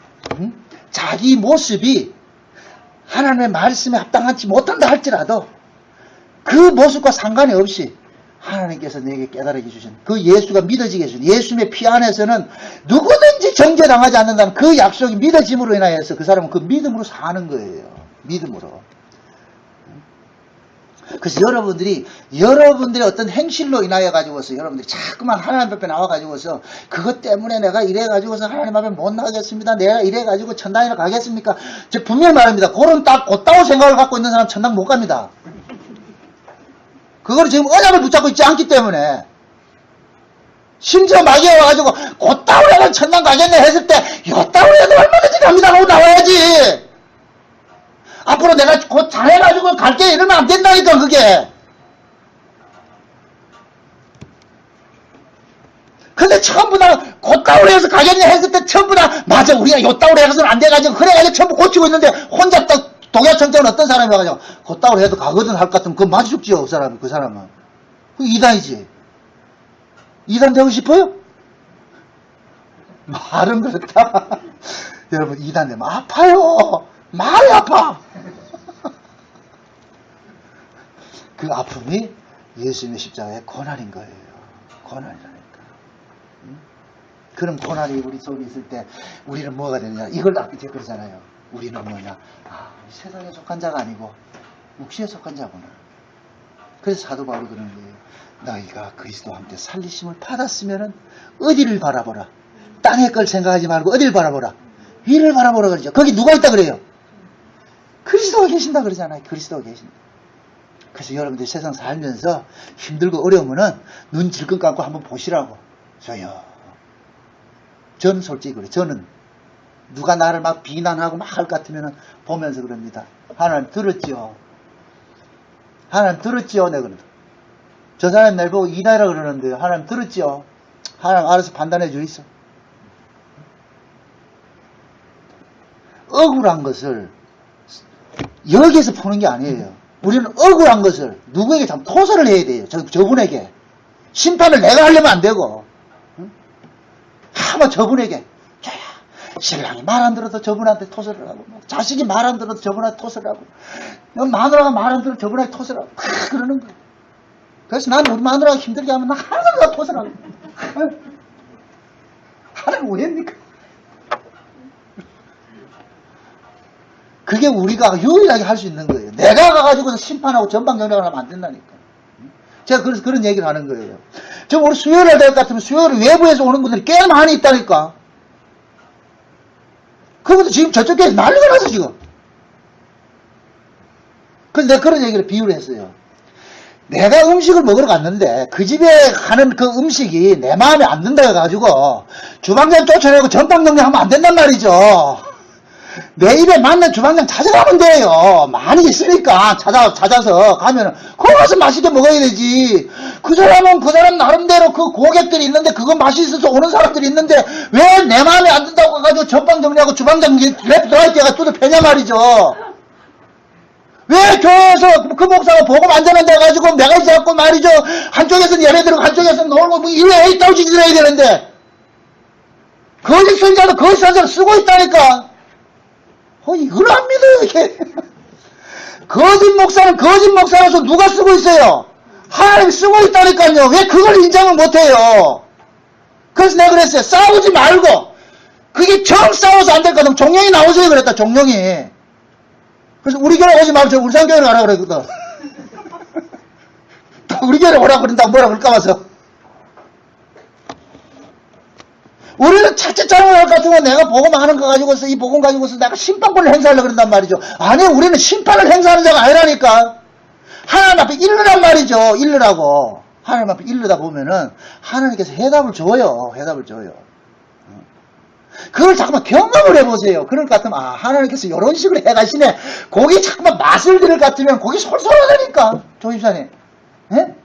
자기 모습이 하나님의 말씀에 합당하지 못한다 할지라도 그 모습과 상관이 없이 하나님께서 내게 깨달게 주신 그 예수가 믿어지게 해주신 예수님의 피 안에서는 누구든지 정죄당하지 않는다는 그 약속이 믿어짐으로 인하여서 그 사람은 그 믿음으로 사는 거예요. 믿음으로. 그래서 여러분들이 어떤 행실로 인하여 가지고서 여러분들이 자꾸만 하나님 앞에 나와 가지고서 그것 때문에 내가 이래 가지고서 하나님 앞에 못 나가겠습니다. 내가 이래 가지고 천당에 가겠습니까? 제가 분명히 말합니다. 그런 곧다운 생각을 갖고 있는 사람 천당 못 갑니다. 그거를 지금 언약을 붙잡고 있지 않기 때문에 심지어 마귀가 와가지고 곧다운 애가 천당 가겠네 했을 때 요따운 애도 얼마든지 갑니다 하고 나와야지. 앞으로 내가 곧 잘해가지고 갈게 이러면 안 된다니까 그게. 근데 전부 다 곧다운 애에서 가겠네 했을 때 전부 다 맞아 우리가 요따운 애에서는 안 돼가지고 그래가지고 전부 고치고 있는데 혼자 딱 독야청정은 어떤 사람이 와가지고 곧다운 해도 가거든 할 것 같으면 그건 맞아 죽지요. 그 사람은 그 이단이지. 이단 되고 싶어요? 말은 그렇다. 여러분 이단 되면 아파요. 많이 아파. 그 아픔이 예수님의 십자가의 고난인 거예요. 고난이라니까. 그럼 고난이 우리 속에 있을 때 우리는 뭐가 되느냐? 이걸 아까 그러잖아요. 우리는 뭐냐? 세상에 속한 자가 아니고 육시에 속한 자구나. 그래서 사도 바울이 그러는 거예요. 너희가 그리스도와 함께 살리심을 받았으면은 어디를 바라보라. 땅의 걸 생각하지 말고 어디를 바라보라. 위를 바라보라 그러죠. 거기 누가 있다 그래요? 그리스도가 계신다 그러잖아요. 그리스도가 계신다. 그래서 여러분들 세상 살면서 힘들고 어려우면은 눈 질끈 감고 한번 보시라고. 저요. 저는 솔직히 그래요. 저는 누가 나를 막 비난하고 막 할 것 같으면 보면서 그럽니다. 하나님 들었지요? 하나님 들었지요? 내가 그런다. 저 사람이 날 보고 이나라 그러는데 하나님 들었지요? 하나님 알아서 판단해 주있어. 억울한 것을 여기에서 푸는 게 아니에요. 우리는 억울한 것을 누구에게 참 토설을 해야 돼요. 저분에게. 심판을 내가 하려면 안 되고. 응? 한번 저분에게. 신랑이 말 안 들어도 저분한테 토설을 하고, 자식이 말 안 들어도 저분한테 토설을 하고, 마누라가 말 안 들어도 저분한테 토설을 하고, 그러는 거예요. 그래서 나는 우리 마누라가 힘들게 하면 나 항상 다 토설하고. 하나님 왜입니까? 그게 우리가 유일하게 할 수 있는 거예요. 내가 가가지고 심판하고 전방정리를 하면 안 된다니까. 제가 그래서 그런 얘기를 하는 거예요. 저 우리 수요일에 될 것 같으면 수요일 외부에서 오는 분들이 꽤 많이 있다니까. 그것도 지금 저쪽에 난리가 나서 지금. 그래서 내가 그런 얘기를 비유를 했어요. 내가 음식을 먹으러 갔는데 그 집에 가는 그 음식이 내 마음에 안 든다 해가지고 주방장 쫓아내고 전방정리하면 안 된단 말이죠. 내 입에 맞는 주방장 찾아가면 돼요. 많이 있으니까 찾아서 가면은 거기 가서 맛있게 먹어야 되지. 그 사람은 그 사람 나름대로 그 고객들이 있는데 그거 맛이 있어서 오는 사람들이 있는데 왜 내 마음에 안 든다고 해가지고 전방 정리하고 주방장 랩 라이트가 뚜들 패냐 말이죠. 왜 교회에서 그 목사가 복음 안 전한다 해가지고 내가 자꾸 말이죠. 한쪽에서는 예배 들고 한쪽에서는 놀고 뭐 이래 에이따우지 들어야 되는데 거짓 선자도 거짓 선자를 쓰고 있다니까. 이걸 안 믿어요, 이게. 거짓 목사는 거짓 목사라서 누가 쓰고 있어요? 하나님이 쓰고 있다니까요. 왜 그걸 인정을 못해요? 그래서 내가 그랬어요. 싸우지 말고. 그게 정 싸워서 안 될 거든 종령이 나오세요 그랬다, 종령이. 그래서 우리 교회 오지 말고 저 울산교회를 가라 그랬거든. 우리 교회 오라 그런다고 뭐라 그럴까 봐서. 우리는 자칫 잘못할 것 같으면 내가 복음 하는 거 가지고서 이 복음 가지고서 내가 심판권을 행사하려고 그런단 말이죠. 아니 우리는 심판을 행사하는 자가 아니라니까. 하나님 앞에 일르란 말이죠. 일르라고. 하나님 앞에 일르다 보면은 하나님께서 해답을 줘요. 해답을 줘요. 그걸 자꾸만 경험을 해보세요. 그럴 것 같으면 하나님께서 이런 식으로 해가시네. 거기 자꾸만 맛을 들을 것 같으면 거기 솔솔하다니까. 조집사님. 예?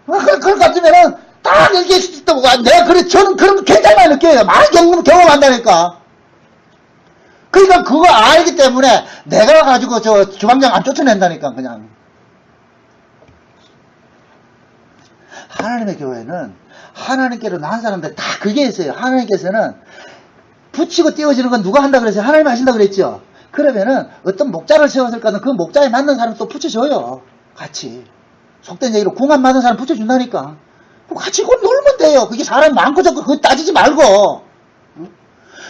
그럴 것 같으면은 딱 이렇게 또 내가 저는 그런 거 굉장히 많이 느껴요. 많이 경험한다니까. 그러니까 그거 알기 때문에 내가 가지고 저 주방장 안 쫓아낸다니까 그냥. 하나님의 교회는 하나님께로 난 사람들 다 그게 있어요. 하나님께서는 붙이고 띄워지는 건 누가 한다 그랬어요? 하나님이 하신다 그랬죠. 그러면은 어떤 목자를 세웠을 거는 그 목자에 맞는 사람 또 붙여줘요. 같이. 속된 얘기로 궁합 맞는 사람 붙여준다니까. 같이 곧 놀면 돼요. 그게 사람 많고 적고 그거 따지지 말고.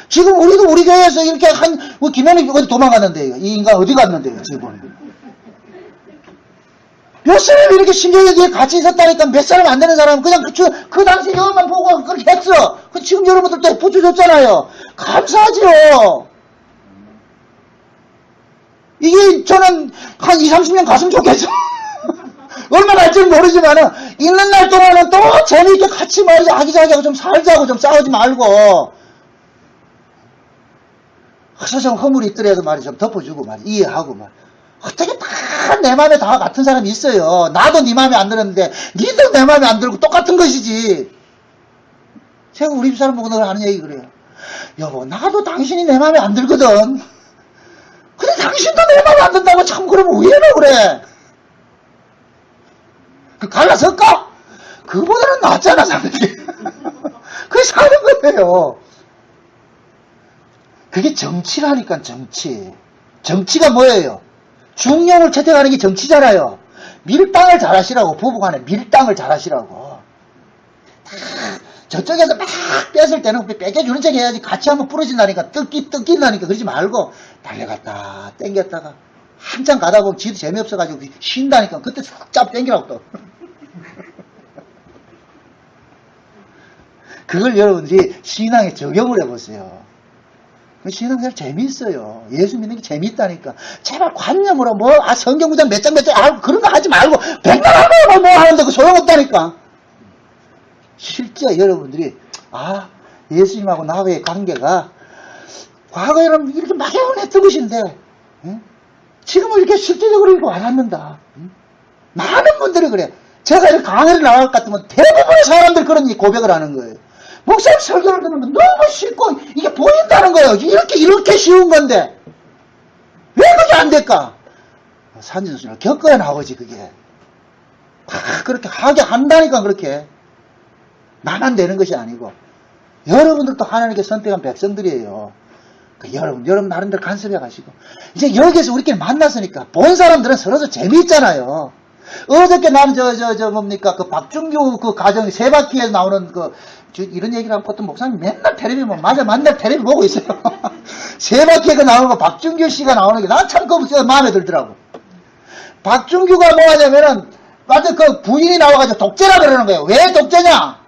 지금 우리도 우리 교회에서 이렇게 김현희 어디 도망갔는데요. 이 인간 어디 갔는데요, 지금. 몇 사람이 이렇게 신경이 같이 있었다니까 몇 사람 안 되는 사람은 그냥 그 당시 여만 보고 그렇게 했어. 지금 여러분들도 붙여줬잖아요. 감사하지요. 이게 저는 한 20, 30년 갔으면 좋겠어. 얼마나 할지는 모르지만은 있는 날 동안은 또 재미있게 같이 말이죠. 아기자기하고 좀 살자고 좀 싸우지 말고 서정 허물이 있더라도 말이죠. 좀 덮어주고 말이죠. 이해하고 말. 어떻게 다 내 맘에 다 같은 사람이 있어요. 나도 네 맘에 안 들었는데 니도 내 맘에 안 들고 똑같은 것이지. 제가 우리 집사람 보고 늘 하는 얘기 그래요. 여보 나도 당신이 내 맘에 안 들거든. 근데 당신도 내 맘에 안 든다고 참 그러면 왜 그래? 그 갈라설까? 그보다는 낫잖아 사는 게. 그게 사는 거예요. 그게 정치라니까 정치. 정치가 뭐예요? 중용을 채택하는 게 정치잖아요. 밀당을 잘하시라고. 부부간에 밀당을 잘하시라고. 저쪽에서 막 뺐을 때는 뺏겨주는 척 해야지. 같이 한번 부러진다니까. 뜯긴다니까. 그러지 말고 달려갔다 땡겼다가 한참 가다 보면 지도 재미없어가지고 쉰다니까. 그때 싹 잡 땡기라고 또. 그걸 여러분들이 신앙에 적용을 해보세요. 신앙생활 재미있어요. 예수 믿는 게 재미있다니까. 제발 관념으로 성경 구절 몇 장 그런 거 하지 말고 백날 하면 뭐 하는데 그 소용없다니까. 실제 여러분들이 예수님하고 나와의 관계가 과거에는 이렇게 막연했던 것인데 지금은 이렇게 실제적으로 이렇게 와닿는다. 많은 분들이 그래. 제가 이렇게 강의를 나갈 것 같으면 대부분의 사람들 그런 고백을 하는 거예요. 목사님 설교를 들으면 너무 쉽고 이게 보인다는 거예요. 이렇게 쉬운 건데 왜 그게 안 될까? 산진수를 겪어야 나오지 그게. 그렇게 하게 한다니까. 그렇게 나만 되는 것이 아니고 여러분들도 하나님께 선택한 백성들이에요. 여러분 나름대로 간섭해 가시고 이제 여기에서 우리끼리 만났으니까 본 사람들은 서로 재미있잖아요. 어저께 난 뭡니까 그 박준규 그 가정 세 바퀴에서 나오는 이런 얘기를 하면 보통 목사님 맨날 텔레비 맞아 맨날 텔레비 보고 있어요. 세 바퀴에 나오는 거 박준규 씨가 나오는 게 난 참 마음에 들더라고. 박준규가 뭐하냐면은 완전 그 부인이 나와가지고 독재라 그러는 거예요. 왜 독재냐?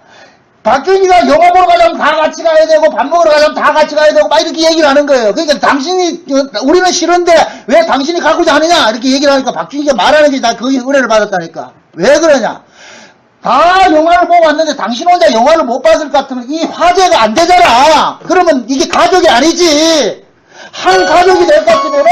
박준규가 영화 보러 가려면 다 같이 가야 되고 밥 먹으러 가려면 다 같이 가야 되고 막 이렇게 얘기를 하는 거예요. 그러니까 당신이 우리는 싫은데 왜 당신이 가고자 하느냐 이렇게 얘기를 하니까 박준규가 말하는 게 나 거기 은혜를 받았다니까. 왜 그러냐? 다 영화를 보고 왔는데 당신 혼자 영화를 못 봤을 것 같으면 이 화제가 안 되잖아. 그러면 이게 가족이 아니지. 한 가족이 될 것 같으면은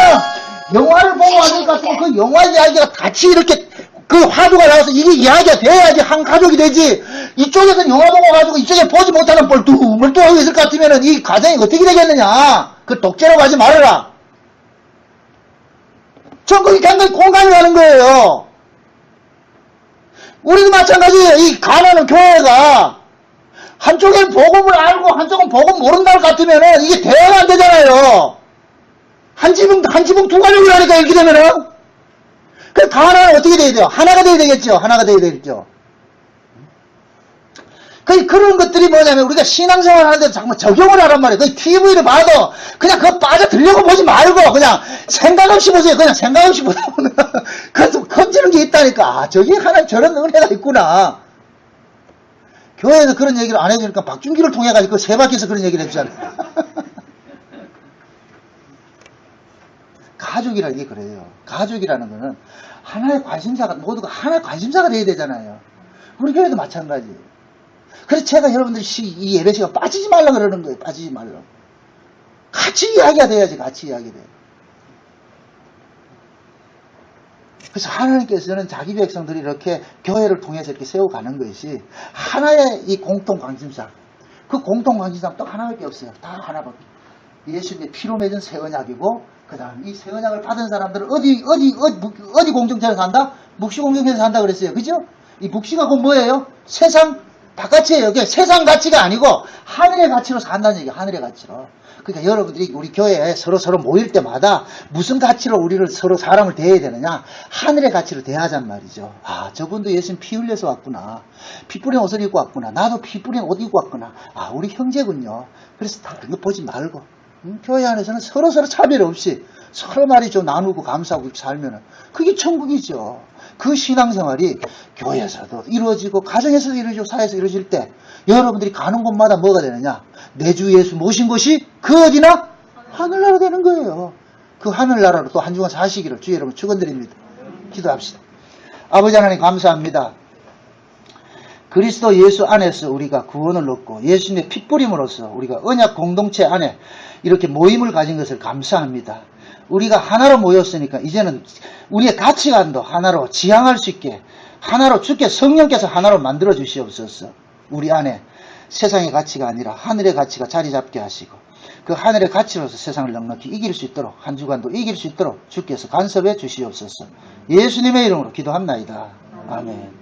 영화를 보고 왔을 것 같으면 그 영화 이야기가 같이 이렇게 그 화두가 나와서 이게 이야기가 돼야지 한 가족이 되지. 이쪽에서 영화 보고 가지고 이쪽에 보지 못하는 멀뚱하고 있을 것 같으면 이 가정이 어떻게 되겠느냐. 그 독재라고 하지 말아라. 전 그게 굉장히 공감이 가는 거예요. 우리도 마찬가지예요. 이 가난한 교회가 한쪽엔 복음을 알고 한쪽은 복음 모른다 것 같으면은 이게 대화가 안 되잖아요. 한 지붕 두 가족이라니까 이렇게 되면은. 그 가난은 어떻게 돼야 돼요? 하나가 돼야 되겠죠. 하나가 돼야 되겠죠. 그런 것들이 뭐냐면 우리가 신앙생활 하는데 정말 적용을 하란 말이에요. 그 TV를 봐도 그냥 그거 빠져들려고 보지 말고 그냥 생각 없이 보세요. 그냥 생각 없이 보다 보면 그래서 커지는 게 있다니까. 아, 저기 하나님 저런 은혜가 있구나. 교회에서 그런 얘기를 안 해주니까 박준기를 통해 가지고 세 바퀴에서 그런 얘기를 해주잖아요. 가족이라는 게 그래요. 가족이라는 거는 하나의 관심사가 모두가 하나의 관심사가 돼야 되잖아요. 우리 교회도 마찬가지. 그래서 제가 여러분들이 이 예배 시간 빠지지 말라 그러는 거예요. 빠지지 말라. 같이 이야기가 돼야지. 같이 이야기 돼. 그래서 하나님께서는 자기 백성들이 이렇게 교회를 통해서 이렇게 세워가는 것이 하나의 이 공통 관심사. 그 공통 관심사는 또 하나밖에 없어요. 다 하나밖에. 예수님의 피로 맺은 새 언약이고, 그 다음 이 새 언약을 받은 사람들은 어디 공동체에서 산다? 묵시 공동체에서 산다 그랬어요. 그죠? 이 묵시가 곧 뭐예요? 세상 바깥이에요. 세상 가치가 아니고 하늘의 가치로 산다는 얘기예요. 하늘의 가치로. 그러니까 여러분들이 우리 교회에 서로 모일 때마다 무슨 가치로 우리를 서로 사람을 대해야 되느냐? 하늘의 가치로 대하잔 말이죠. 아, 저분도 예수님 피 흘려서 왔구나. 피 뿌린 옷을 입고 왔구나. 나도 피 뿌린 옷 입고 왔구나. 아, 우리 형제군요. 그래서 다른 거 보지 말고 교회 안에서는 서로 차별 없이 서로 말이죠. 나누고 감사하고 살면은 그게 천국이죠. 그 신앙생활이 교회에서도 이루어지고 가정에서도 이루어지고 사회에서 이루어질 때 여러분들이 가는 곳마다 뭐가 되느냐? 내 주 예수 모신 것이 그 어디나? 하늘나라 되는 거예요. 그 하늘나라로 또 한 주간 사시기를 주의 여러분 축원드립니다. 기도합시다. 아버지 하나님 감사합니다. 그리스도 예수 안에서 우리가 구원을 얻고 예수님의 핏부림으로써 우리가 언약 공동체 안에 이렇게 모임을 가진 것을 감사합니다. 우리가 하나로 모였으니까 이제는 우리의 가치관도 하나로 지향할 수 있게 하나로 주께 성령께서 하나로 만들어 주시옵소서. 우리 안에 세상의 가치가 아니라 하늘의 가치가 자리 잡게 하시고 그 하늘의 가치로서 세상을 넉넉히 이길 수 있도록 한 주간도 이길 수 있도록 주께서 간섭해 주시옵소서. 예수님의 이름으로 기도합나이다. 아멘.